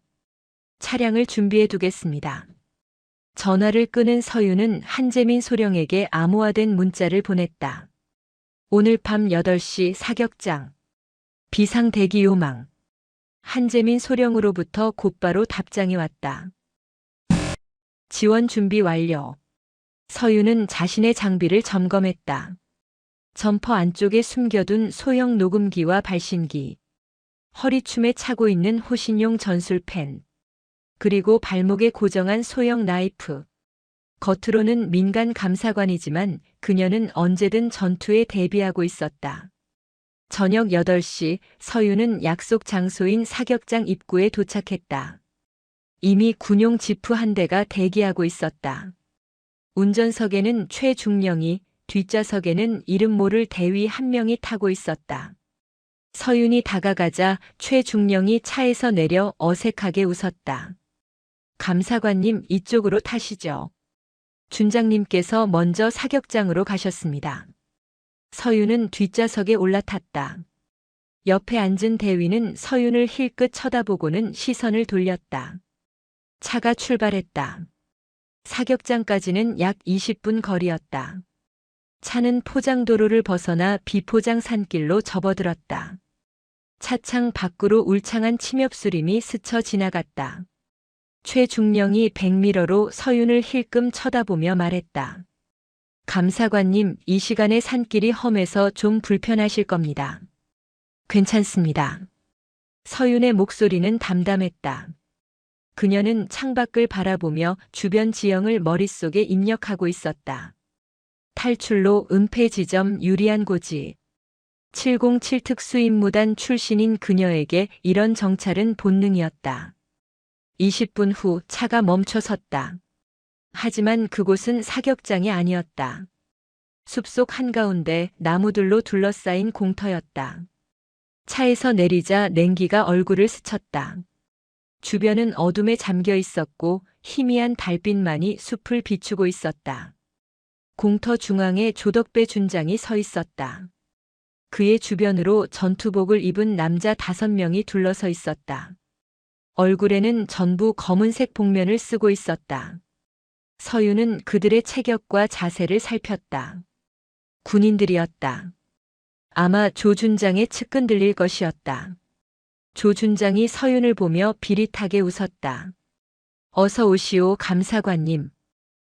차량을 준비해 두겠습니다. 전화를 끊은 서윤은 한재민 소령에게 암호화된 문자를 보냈다. 오늘 밤 8시 사격장. 비상 대기 요망. 한재민 소령으로부터 곧바로 답장이 왔다. 지원 준비 완료. 서윤은 자신의 장비를 점검했다. 점퍼 안쪽에 숨겨둔 소형 녹음기와 발신기, 허리춤에 차고 있는 호신용 전술펜, 그리고 발목에 고정한 소형 나이프. 겉으로는 민간 감사관이지만 그녀는 언제든 전투에 대비하고 있었다. 저녁 8시 서윤은 약속 장소인 사격장 입구에 도착했다. 이미 군용 지프 한 대가 대기하고 있었다. 운전석에는 최중령이, 뒷좌석에는 이름 모를 대위 한 명이 타고 있었다. 서윤이 다가가자 최중령이 차에서 내려 어색하게 웃었다. 감사관님 이쪽으로 타시죠. 준장님께서 먼저 사격장으로 가셨습니다. 서윤은 뒷좌석에 올라탔다. 옆에 앉은 대위는 서윤을 힐끗 쳐다보고는 시선을 돌렸다. 차가 출발했다. 사격장까지는 약 20분 거리였다. 차는 포장도로를 벗어나 비포장 산길로 접어들었다. 차창 밖으로 울창한 침엽수림이 스쳐 지나갔다. 최중령이 백미러로 서윤을 힐끔 쳐다보며 말했다. 감사관님, 이 시간에 산길이 험해서 좀 불편하실 겁니다. 괜찮습니다. 서윤의 목소리는 담담했다. 그녀는 창밖을 바라보며 주변 지형을 머릿속에 입력하고 있었다. 탈출로 은폐 지점 유리한 고지. 707 특수임무단 출신인 그녀에게 이런 정찰은 본능이었다. 20분 후 차가 멈춰 섰다. 하지만 그곳은 사격장이 아니었다. 숲속 한가운데 나무들로 둘러싸인 공터였다. 차에서 내리자 냉기가 얼굴을 스쳤다. 주변은 어둠에 잠겨 있었고 희미한 달빛만이 숲을 비추고 있었다. 공터 중앙에 조덕배 준장이 서 있었다. 그의 주변으로 전투복을 입은 남자 5명이 둘러서 있었다. 얼굴에는 전부 검은색 복면을 쓰고 있었다. 서윤은 그들의 체격과 자세를 살폈다. 군인들이었다. 아마 조 준장의 측근 들릴 것이었다. 조 준장이 서윤을 보며 비릿하게 웃었다. 어서 오시오, 감사관님.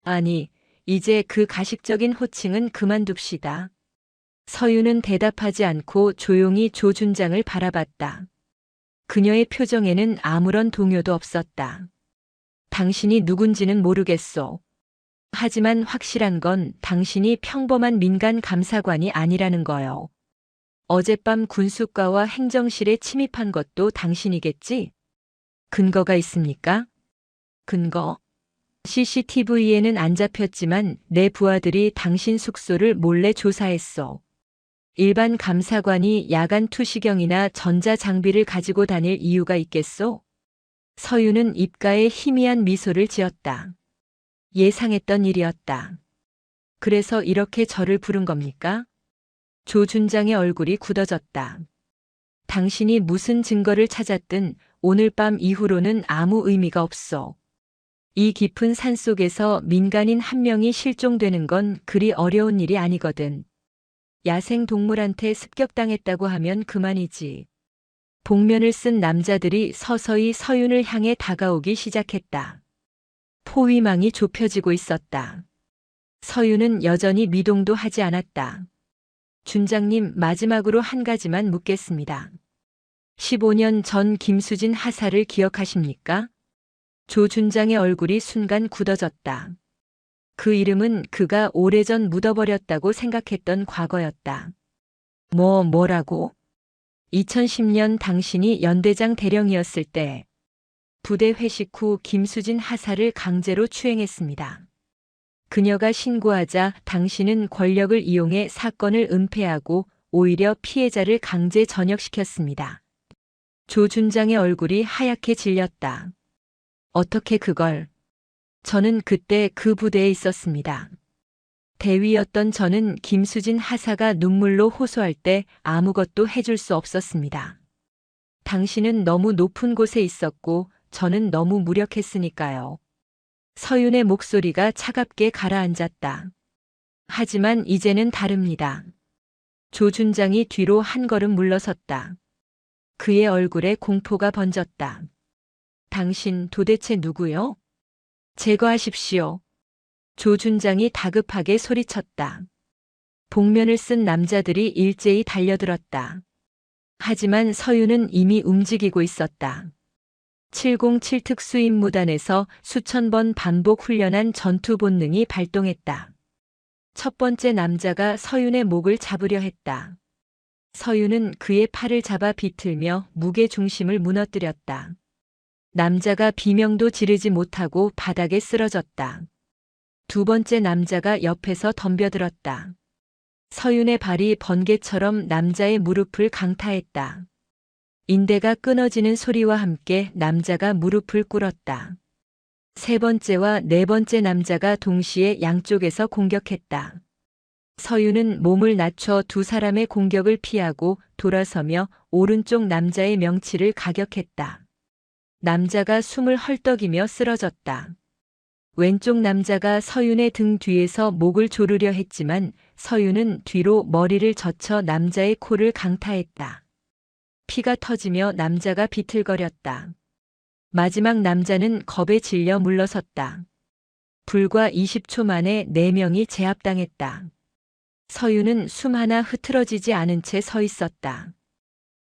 아니, 이제 그 가식적인 호칭은 그만둡시다. 서윤은 대답하지 않고 조용히 조 준장을 바라봤다. 그녀의 표정에는 아무런 동요도 없었다. 당신이 누군지는 모르겠소. 하지만 확실한 건 당신이 평범한 민간 감사관이 아니라는 거요. 어젯밤 군수과와 행정실에 침입한 것도 당신이겠지? 근거가 있습니까? 근거? CCTV에는 안 잡혔지만 내 부하들이 당신 숙소를 몰래 조사했어. 일반 감사관이 야간 투시경이나 전자장비를 가지고 다닐 이유가 있겠소? 서윤은 입가에 희미한 미소를 지었다. 예상했던 일이었다. 그래서 이렇게 저를 부른 겁니까? 조 준장의 얼굴이 굳어졌다. 당신이 무슨 증거를 찾았든 오늘 밤 이후로는 아무 의미가 없어. 이 깊은 산 속에서 민간인 한 명이 실종되는 건 그리 어려운 일이 아니거든. 야생 동물한테 습격당했다고 하면 그만이지. 복면을 쓴 남자들이 서서히 서윤을 향해 다가오기 시작했다. 포위망이 좁혀지고 있었다. 서윤은 여전히 미동도 하지 않았다. 준장님, 마지막으로 한 가지만 묻겠습니다. 15년 전 김수진 하사를 기억하십니까? 조 준장의 얼굴이 순간 굳어졌다. 그 이름은 그가 오래전 묻어버렸다고 생각했던 과거였다. 뭐라고? 2010년 당신이 연대장 대령이었을 때 부대 회식 후 김수진 하사를 강제로 추행했습니다. 그녀가 신고하자 당신은 권력을 이용해 사건을 은폐하고 오히려 피해자를 강제 전역시켰습니다. 조 준장의 얼굴이 하얗게 질렸다. 어떻게 그걸? 저는 그때 그 부대에 있었습니다. 대위였던 저는 김수진 하사가 눈물로 호소할 때 아무것도 해줄 수 없었습니다. 당신은 너무 높은 곳에 있었고 저는 너무 무력했으니까요. 서윤의 목소리가 차갑게 가라앉았다. 하지만 이제는 다릅니다. 조 준장이 뒤로 한 걸음 물러섰다. 그의 얼굴에 공포가 번졌다. 당신 도대체 누구요? 제거하십시오. 조 준장이 다급하게 소리쳤다. 복면을 쓴 남자들이 일제히 달려들었다. 하지만 서윤은 이미 움직이고 있었다. 707 특수임무단에서 수천 번 반복 훈련한 전투 본능이 발동했다. 첫 번째 남자가 서윤의 목을 잡으려 했다. 서윤은 그의 팔을 잡아 비틀며 무게 중심을 무너뜨렸다. 남자가 비명도 지르지 못하고 바닥에 쓰러졌다. 두 번째 남자가 옆에서 덤벼들었다. 서윤의 발이 번개처럼 남자의 무릎을 강타했다. 인대가 끊어지는 소리와 함께 남자가 무릎을 꿇었다. 세 번째와 네 번째 남자가 동시에 양쪽에서 공격했다. 서윤은 몸을 낮춰 두 사람의 공격을 피하고 돌아서며 오른쪽 남자의 명치를 가격했다. 남자가 숨을 헐떡이며 쓰러졌다. 왼쪽 남자가 서윤의 등 뒤에서 목을 조르려 했지만 서윤은 뒤로 머리를 젖혀 남자의 코를 강타했다. 피가 터지며 남자가 비틀거렸다. 마지막 남자는 겁에 질려 물러섰다. 불과 20초 만에 4명이 제압당했다. 서윤은 숨 하나 흐트러지지 않은 채 서 있었다.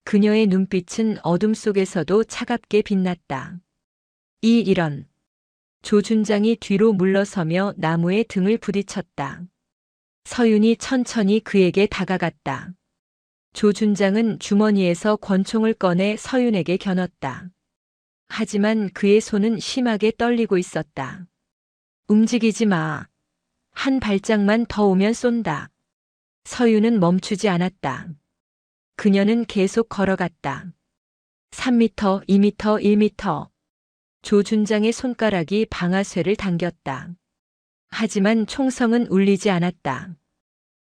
그녀의 눈빛은 어둠 속에서도 차갑게 빛났다. 이런. 조 준장이 뒤로 물러서며 나무에 등을 부딪혔다. 서윤이 천천히 그에게 다가갔다. 조 준장은 주머니에서 권총을 꺼내 서윤에게 겨눴다. 하지만 그의 손은 심하게 떨리고 있었다. 움직이지 마. 한 발짝만 더 오면 쏜다. 서윤은 멈추지 않았다. 그녀는 계속 걸어갔다. 3미터, 2미터, 1미터. 조준장의 손가락이 방아쇠를 당겼다. 하지만 총성은 울리지 않았다.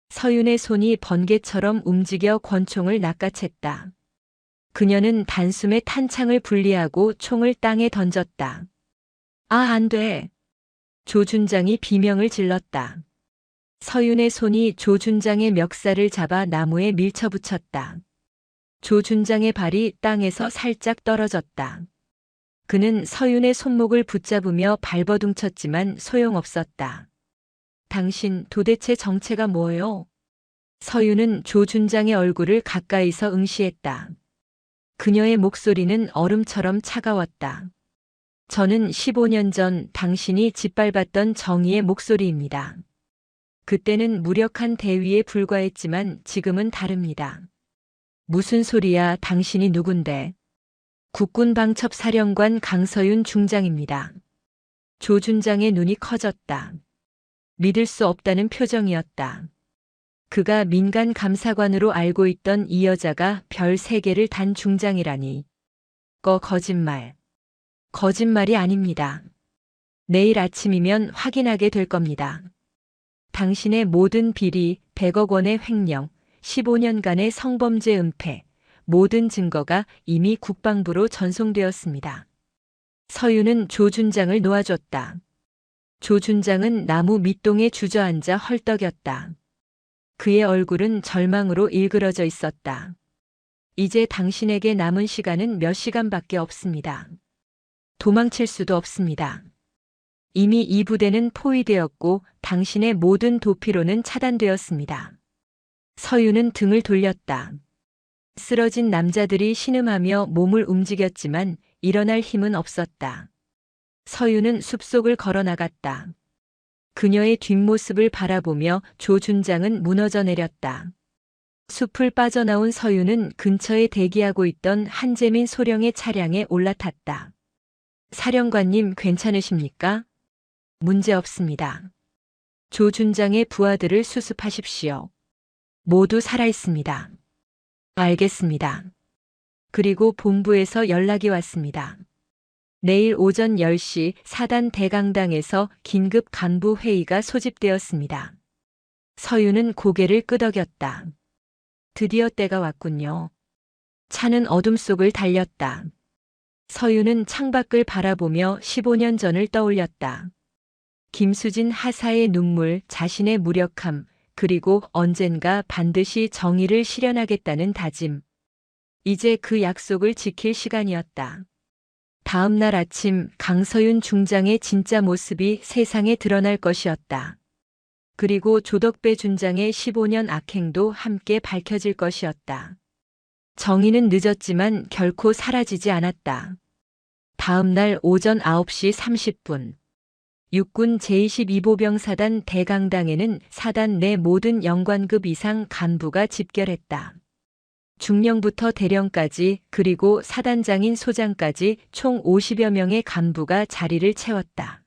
서윤의 손이 번개처럼 움직여 권총을 낚아챘다. 그녀는 단숨에 탄창을 분리하고 총을 땅에 던졌다. 아, 안 돼. 조준장이 비명을 질렀다. 서윤의 손이 조준장의 멱살을 잡아 나무에 밀쳐붙였다. 조준장의 발이 땅에서 살짝 떨어졌다. 그는 서윤의 손목을 붙잡으며 발버둥쳤지만 소용없었다. 당신 도대체 정체가 뭐예요? 서윤은 조준장의 얼굴을 가까이서 응시했다. 그녀의 목소리는 얼음처럼 차가웠다. 저는 15년 전 당신이 짓밟았던 정의의 목소리입니다. 그때는 무력한 대위에 불과했지만 지금은 다릅니다. 무슨 소리야, 당신이 누군데? 국군방첩사령관 강서윤 중장입니다. 조준장의 눈이 커졌다. 믿을 수 없다는 표정이었다. 그가 민간 감사관으로 알고 있던 이 여자가 별 3개를 단 중장이라니. 거짓말. 거짓말이 아닙니다. 내일 아침이면 확인하게 될 겁니다. 당신의 모든 비리, 100억 원의 횡령, 15년간의 성범죄 은폐, 모든 증거가 이미 국방부로 전송되었습니다. 서윤은 조준장을 놓아줬다. 조준장은 나무 밑동에 주저앉아 헐떡였다. 그의 얼굴은 절망으로 일그러져 있었다. 이제 당신에게 남은 시간은 몇 시간밖에 없습니다. 도망칠 수도 없습니다. 이미 이 부대는 포위되었고 당신의 모든 도피로는 차단되었습니다. 서윤은 등을 돌렸다. 쓰러진 남자들이 신음하며 몸을 움직였지만 일어날 힘은 없었다. 서윤은 숲속을 걸어나갔다. 그녀의 뒷모습을 바라보며 조준장은 무너져 내렸다. 숲을 빠져나온 서윤은 근처에 대기하고 있던 한재민 소령의 차량에 올라탔다. 사령관님, 괜찮으십니까? 문제 없습니다. 조준장의 부하들을 수습하십시오. 모두 살아있습니다. 알겠습니다. 그리고 본부에서 연락이 왔습니다. 내일 오전 10시 사단 대강당에서 긴급 간부 회의가 소집되었습니다. 서윤은 고개를 끄덕였다. 드디어 때가 왔군요. 차는 어둠 속을 달렸다. 서윤은 창밖을 바라보며 15년 전을 떠올렸다. 김수진 하사의 눈물, 자신의 무력함, 그리고 언젠가 반드시 정의를 실현하겠다는 다짐. 이제 그 약속을 지킬 시간이었다. 다음 날 아침 강서윤 중장의 진짜 모습이 세상에 드러날 것이었다. 그리고 조덕배 준장의 15년 악행도 함께 밝혀질 것이었다. 정의는 늦었지만 결코 사라지지 않았다. 다음 날 오전 9시 30분. 육군 제22보병사단 대강당에는 사단 내 모든 영관급 이상 간부가 집결했다. 중령부터 대령까지 그리고 사단장인 소장까지 총 50여 명의 간부가 자리를 채웠다.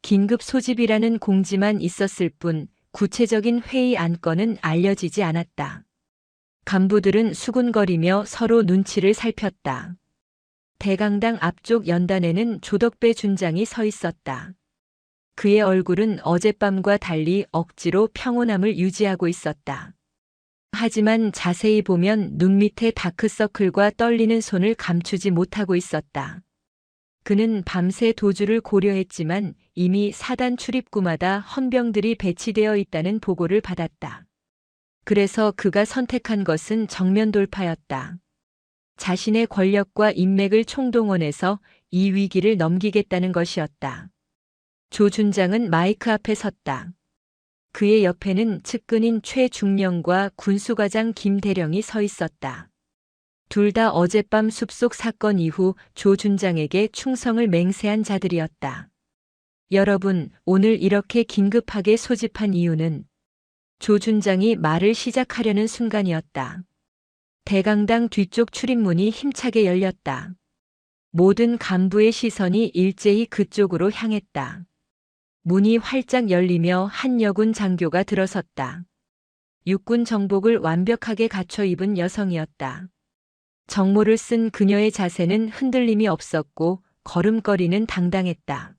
긴급 소집이라는 공지만 있었을 뿐 구체적인 회의 안건은 알려지지 않았다. 간부들은 수군거리며 서로 눈치를 살폈다. 대강당 앞쪽 연단에는 조덕배 준장이 서 있었다. 그의 얼굴은 어젯밤과 달리 억지로 평온함을 유지하고 있었다. 하지만 자세히 보면 눈 밑에 다크서클과 떨리는 손을 감추지 못하고 있었다. 그는 밤새 도주를 고려했지만 이미 사단 출입구마다 헌병들이 배치되어 있다는 보고를 받았다. 그래서 그가 선택한 것은 정면 돌파였다. 자신의 권력과 인맥을 총동원해서 이 위기를 넘기겠다는 것이었다. 조준장은 마이크 앞에 섰다. 그의 옆에는 측근인 최중령과 군수과장 김대령이 서 있었다. 둘 다 어젯밤 숲속 사건 이후 조준장에게 충성을 맹세한 자들이었다. 여러분, 오늘 이렇게 긴급하게 소집한 이유는 조준장이 말을 시작하려는 순간이었다. 대강당 뒤쪽 출입문이 힘차게 열렸다. 모든 간부의 시선이 일제히 그쪽으로 향했다. 문이 활짝 열리며 한 여군 장교가 들어섰다. 육군 정복을 완벽하게 갖춰 입은 여성이었다. 정모를 쓴 그녀의 자세는 흔들림이 없었고 걸음걸이는 당당했다.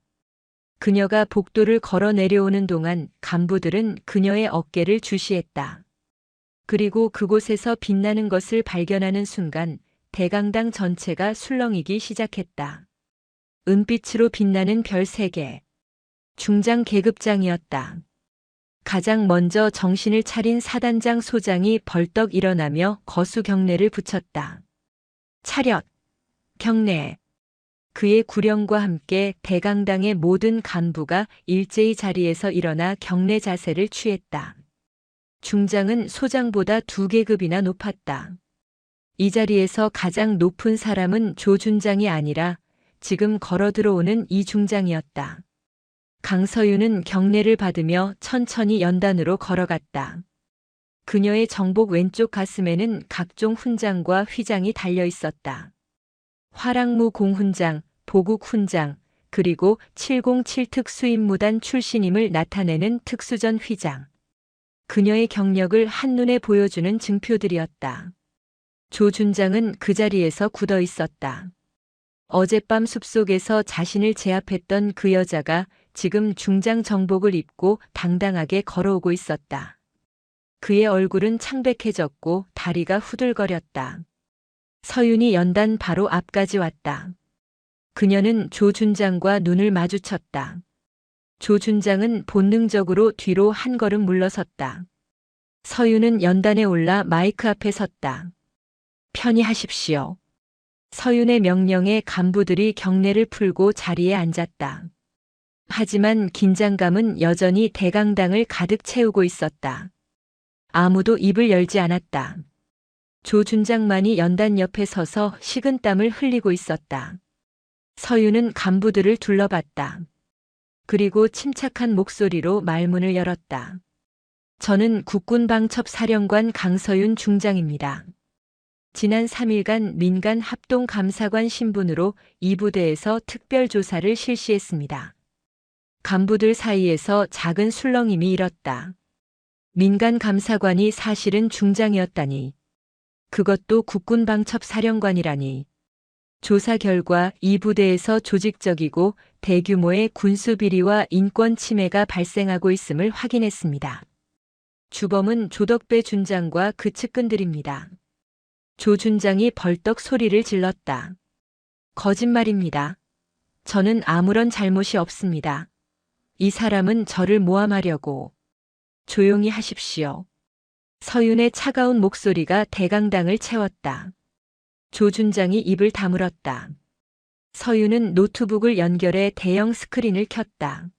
그녀가 복도를 걸어 내려오는 동안 간부들은 그녀의 어깨를 주시했다. 그리고 그곳에서 빛나는 것을 발견하는 순간 대강당 전체가 술렁이기 시작했다. 은빛으로 빛나는 별 3개. 중장 계급장이었다. 가장 먼저 정신을 차린 사단장 소장이 벌떡 일어나며 거수 경례를 붙였다. 차렷, 경례. 그의 구령과 함께 대강당의 모든 간부가 일제히 자리에서 일어나 경례 자세를 취했다. 중장은 소장보다 2계급이나 높았다. 이 자리에서 가장 높은 사람은 조준장이 아니라 지금 걸어 들어오는 이 중장이었다. 강서윤은 경례를 받으며 천천히 연단으로 걸어갔다. 그녀의 정복 왼쪽 가슴에는 각종 훈장과 휘장이 달려 있었다. 화랑무 공훈장, 보국훈장, 그리고 707 특수임무단 출신임을 나타내는 특수전 휘장. 그녀의 경력을 한눈에 보여주는 증표들이었다. 조준장은 그 자리에서 굳어 있었다. 어젯밤 숲속에서 자신을 제압했던 그 여자가 지금 중장 정복을 입고 당당하게 걸어오고 있었다. 그의 얼굴은 창백해졌고 다리가 후들거렸다. 서윤이 연단 바로 앞까지 왔다. 그녀는 조준장과 눈을 마주쳤다. 조준장은 본능적으로 뒤로 한 걸음 물러섰다. 서윤은 연단에 올라 마이크 앞에 섰다. 편히 하십시오. 서윤의 명령에 간부들이 경례를 풀고 자리에 앉았다. 하지만 긴장감은 여전히 대강당을 가득 채우고 있었다. 아무도 입을 열지 않았다. 조준장만이 연단 옆에 서서 식은땀을 흘리고 있었다. 서윤은 간부들을 둘러봤다. 그리고 침착한 목소리로 말문을 열었다. 저는 국군방첩사령관 강서윤 중장입니다. 지난 3일간 민간 합동감사관 신분으로 이 부대에서 특별조사를 실시했습니다. 간부들 사이에서 작은 술렁임이 일었다. 민간 감사관이 사실은 중장이었다니. 그것도 국군방첩사령관이라니. 조사 결과 이 부대에서 조직적이고 대규모의 군수 비리와 인권 침해가 발생하고 있음을 확인했습니다. 주범은 조덕배 준장과 그 측근들입니다. 조 준장이 벌떡 소리를 질렀다. 거짓말입니다. 저는 아무런 잘못이 없습니다. 이 사람은 저를 모함하려고. 조용히 하십시오. 서윤의 차가운 목소리가 대강당을 채웠다. 조 준장이 입을 다물었다. 서윤은 노트북을 연결해 대형 스크린을 켰다.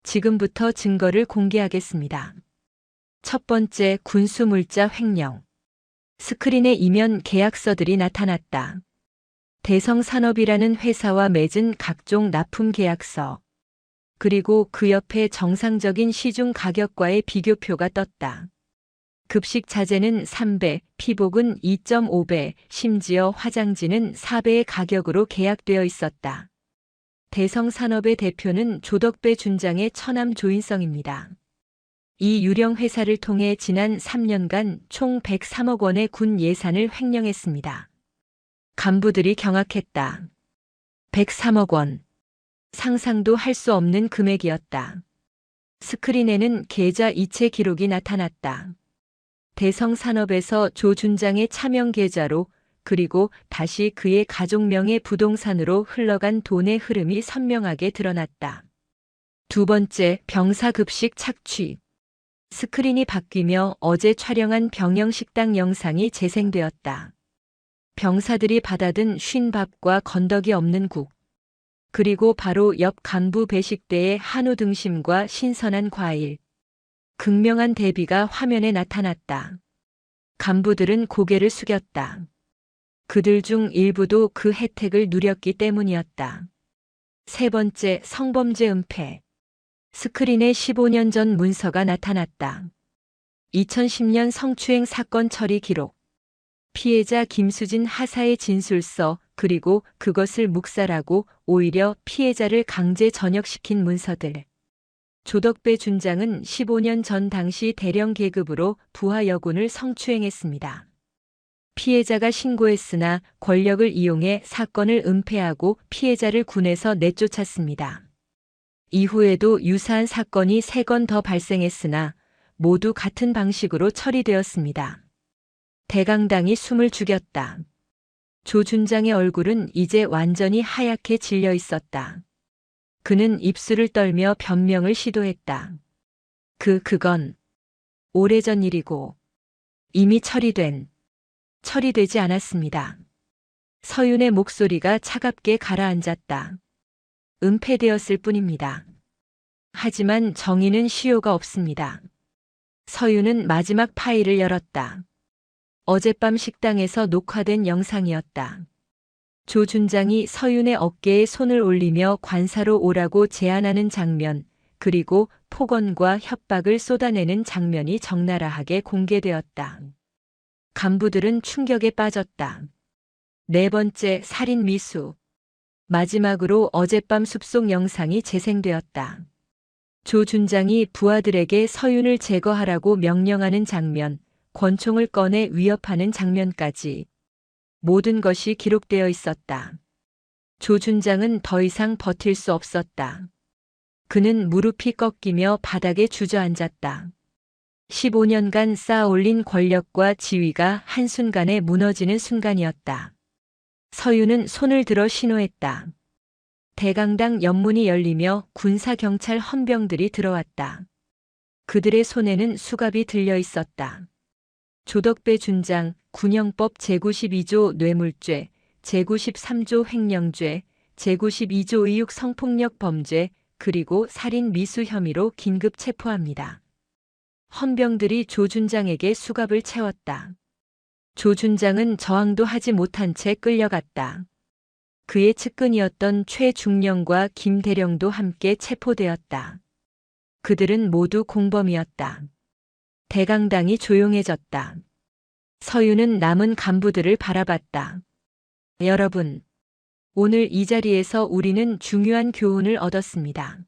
지금부터 증거를 공개하겠습니다. 첫 번째 군수물자 횡령. 스크린에 이면 계약서들이 나타났다. 대성산업이라는 회사와 맺은 각종 납품 계약서. 그리고 그 옆에 정상적인 시중 가격과의 비교표가 떴다. 급식 자재는 3배, 피복은 2.5배, 심지어 화장지는 4배의 가격으로 계약되어 있었다. 대성산업의 대표는 조덕배 준장의 처남 조인성입니다. 이 유령 회사를 통해 지난 3년간 총 103억 원의 군 예산을 횡령했습니다. 간부들이 경악했다. 103억 원. 상상도 할 수 없는 금액이었다. 스크린에는 계좌 이체 기록이 나타났다. 대성산업에서 조 준장의 차명 계좌로 그리고 다시 그의 가족명의 부동산으로 흘러간 돈의 흐름이 선명하게 드러났다. 두 번째, 병사급식 착취. 스크린이 바뀌며 어제 촬영한 병영식당 영상이 재생되었다. 병사들이 받아든 쉰 밥과 건더기 없는 국. 그리고 바로 옆 간부 배식대의 한우 등심과 신선한 과일. 극명한 대비가 화면에 나타났다. 간부들은 고개를 숙였다. 그들 중 일부도 그 혜택을 누렸기 때문이었다. 세 번째, 성범죄 은폐. 스크린에 15년 전 문서가 나타났다. 2010년 성추행 사건 처리 기록. 피해자 김수진 하사의 진술서, 그리고 그것을 묵살하고 오히려 피해자를 강제 전역시킨 문서들. 조덕배 준장은 15년 전 당시 대령 계급으로 부하 여군을 성추행했습니다. 피해자가 신고했으나 권력을 이용해 사건을 은폐하고 피해자를 군에서 내쫓았습니다. 이후에도 유사한 사건이 3건 더 발생했으나 모두 같은 방식으로 처리되었습니다. 대강당이 숨을 죽였다. 조 준장의 얼굴은 이제 완전히 하얗게 질려 있었다. 그는 입술을 떨며 변명을 시도했다. 그건 오래전 일이고 이미 처리되지 않았습니다. 서윤의 목소리가 차갑게 가라앉았다. 은폐되었을 뿐입니다. 하지만 정의는 시효가 없습니다. 서윤은 마지막 파일을 열었다. 어젯밤 식당에서 녹화된 영상이었다. 조 준장이 서윤의 어깨에 손을 올리며 관사로 오라고 제안하는 장면, 그리고 폭언과 협박을 쏟아내는 장면이 적나라하게 공개되었다. 간부들은 충격에 빠졌다. 4번째 살인 미수. 마지막으로 어젯밤 숲속 영상이 재생되었다. 조 준장이 부하들에게 서윤을 제거하라고 명령하는 장면, 권총을 꺼내 위협하는 장면까지 모든 것이 기록되어 있었다. 조 준장은 더 이상 버틸 수 없었다. 그는 무릎이 꺾이며 바닥에 주저앉았다. 15년간 쌓아올린 권력과 지위가 한순간에 무너지는 순간이었다. 서윤은 손을 들어 신호했다. 대강당 연문이 열리며 군사경찰 헌병들이 들어왔다. 그들의 손에는 수갑이 들려 있었다. 조덕배 준장, 군형법 제92조 뇌물죄, 제93조 횡령죄, 제92조 의육 성폭력 범죄, 그리고 살인 미수 혐의로 긴급 체포합니다. 헌병들이 조 준장에게 수갑을 채웠다. 조 준장은 저항도 하지 못한 채 끌려갔다. 그의 측근이었던 최중령과 김대령도 함께 체포되었다. 그들은 모두 공범이었다. 대강당이 조용해졌다. 서윤은 남은 간부들을 바라봤다. 여러분, 오늘 이 자리에서 우리는 중요한 교훈을 얻었습니다.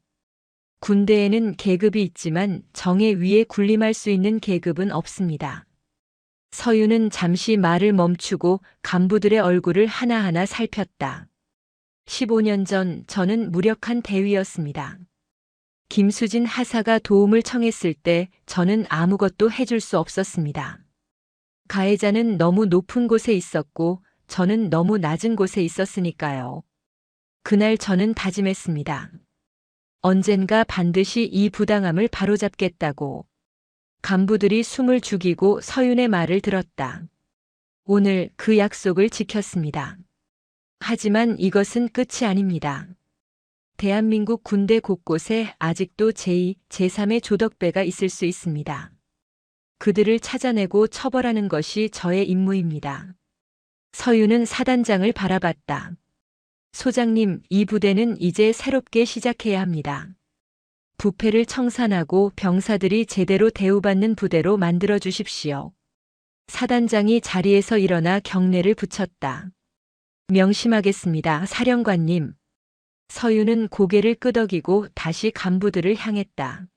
군대에는 계급이 있지만 정의 위에 군림할 수 있는 계급은 없습니다. 서윤은 잠시 말을 멈추고 간부들의 얼굴을 하나하나 살폈다. 15년 전 저는 무력한 대위였습니다. 김수진 하사가 도움을 청했을 때 저는 아무것도 해줄 수 없었습니다. 가해자는 너무 높은 곳에 있었고 저는 너무 낮은 곳에 있었으니까요. 그날 저는 다짐했습니다. 언젠가 반드시 이 부당함을 바로잡겠다고. 간부들이 숨을 죽이고 서윤의 말을 들었다. 오늘 그 약속을 지켰습니다. 하지만 이것은 끝이 아닙니다. 대한민국 군대 곳곳에 아직도 제2, 제3의 조덕배가 있을 수 있습니다. 그들을 찾아내고 처벌하는 것이 저의 임무입니다. 서윤은 사단장을 바라봤다. 소장님, 이 부대는 이제 새롭게 시작해야 합니다. 부패를 청산하고 병사들이 제대로 대우받는 부대로 만들어 주십시오. 사단장이 자리에서 일어나 경례를 붙였다. 명심하겠습니다, 사령관님. 서윤은 고개를 끄덕이고 다시 간부들을 향했다.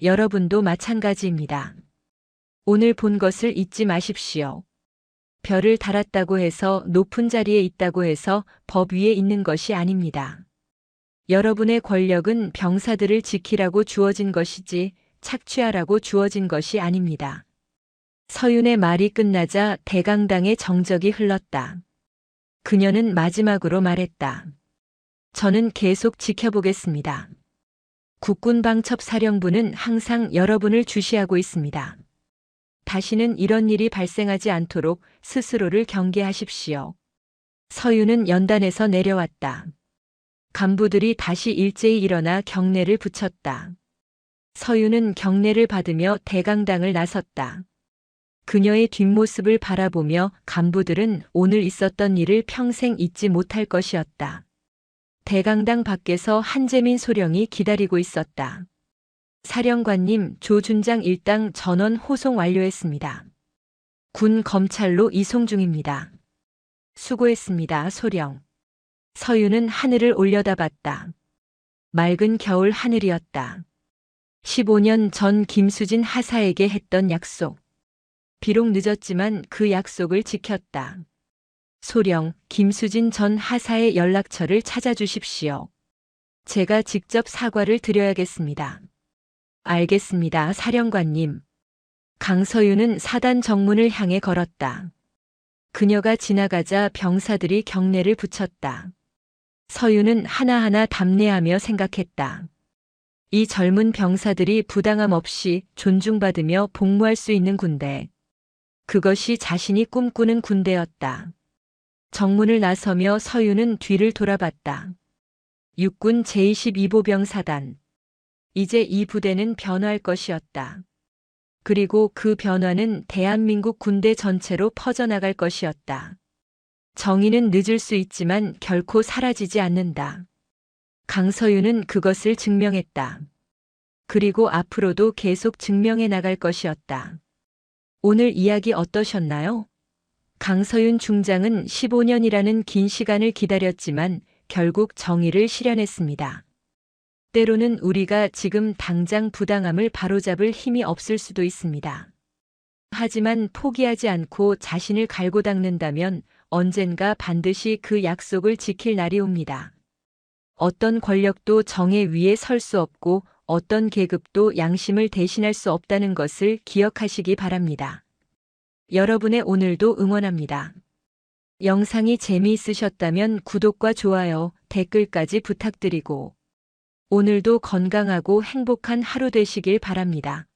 여러분도 마찬가지입니다. 오늘 본 것을 잊지 마십시오. 별을 달았다고 해서 높은 자리에 있다고 해서 법 위에 있는 것이 아닙니다. 여러분의 권력은 병사들을 지키라고 주어진 것이지 착취하라고 주어진 것이 아닙니다. 서윤의 말이 끝나자 대강당의 정적이 흘렀다. 그녀는 마지막으로 말했다. 저는 계속 지켜보겠습니다. 국군방첩사령부는 항상 여러분을 주시하고 있습니다. 다시는 이런 일이 발생하지 않도록 스스로를 경계하십시오. 서윤은 연단에서 내려왔다. 간부들이 다시 일제히 일어나 경례를 붙였다. 서윤은 경례를 받으며 대강당을 나섰다. 그녀의 뒷모습을 바라보며 간부들은 오늘 있었던 일을 평생 잊지 못할 것이었다. 대강당 밖에서 한재민 소령이 기다리고 있었다. 사령관님, 조 준장 일당 전원 호송 완료했습니다. 군 검찰로 이송 중입니다. 수고했습니다, 소령. 서윤은 하늘을 올려다봤다. 맑은 겨울 하늘이었다. 15년 전 김수진 하사에게 했던 약속. 비록 늦었지만 그 약속을 지켰다. 소령, 김수진 전 하사의 연락처를 찾아주십시오. 제가 직접 사과를 드려야겠습니다. 알겠습니다, 사령관님. 강서윤은 사단 정문을 향해 걸었다. 그녀가 지나가자 병사들이 경례를 붙였다. 서윤은 하나하나 답례하며 생각했다. 이 젊은 병사들이 부당함 없이 존중받으며 복무할 수 있는 군대. 그것이 자신이 꿈꾸는 군대였다. 정문을 나서며 서윤은 뒤를 돌아봤다. 육군 제22보병 사단. 이제 이 부대는 변화할 것이었다. 그리고 그 변화는 대한민국 군대 전체로 퍼져나갈 것이었다. 정의는 늦을 수 있지만 결코 사라지지 않는다. 강서윤은 그것을 증명했다. 그리고 앞으로도 계속 증명해 나갈 것이었다. 오늘 이야기 어떠셨나요? 강서윤 중장은 15년이라는 긴 시간을 기다렸지만 결국 정의를 실현했습니다. 때로는 우리가 지금 당장 부당함을 바로잡을 힘이 없을 수도 있습니다. 하지만 포기하지 않고 자신을 갈고 닦는다면 언젠가 반드시 그 약속을 지킬 날이 옵니다. 어떤 권력도 정의 위에 설 수 없고 어떤 계급도 양심을 대신할 수 없다는 것을 기억하시기 바랍니다. 여러분의 오늘도 응원합니다. 영상이 재미있으셨다면 구독과 좋아요, 댓글까지 부탁드리고 오늘도 건강하고 행복한 하루 되시길 바랍니다.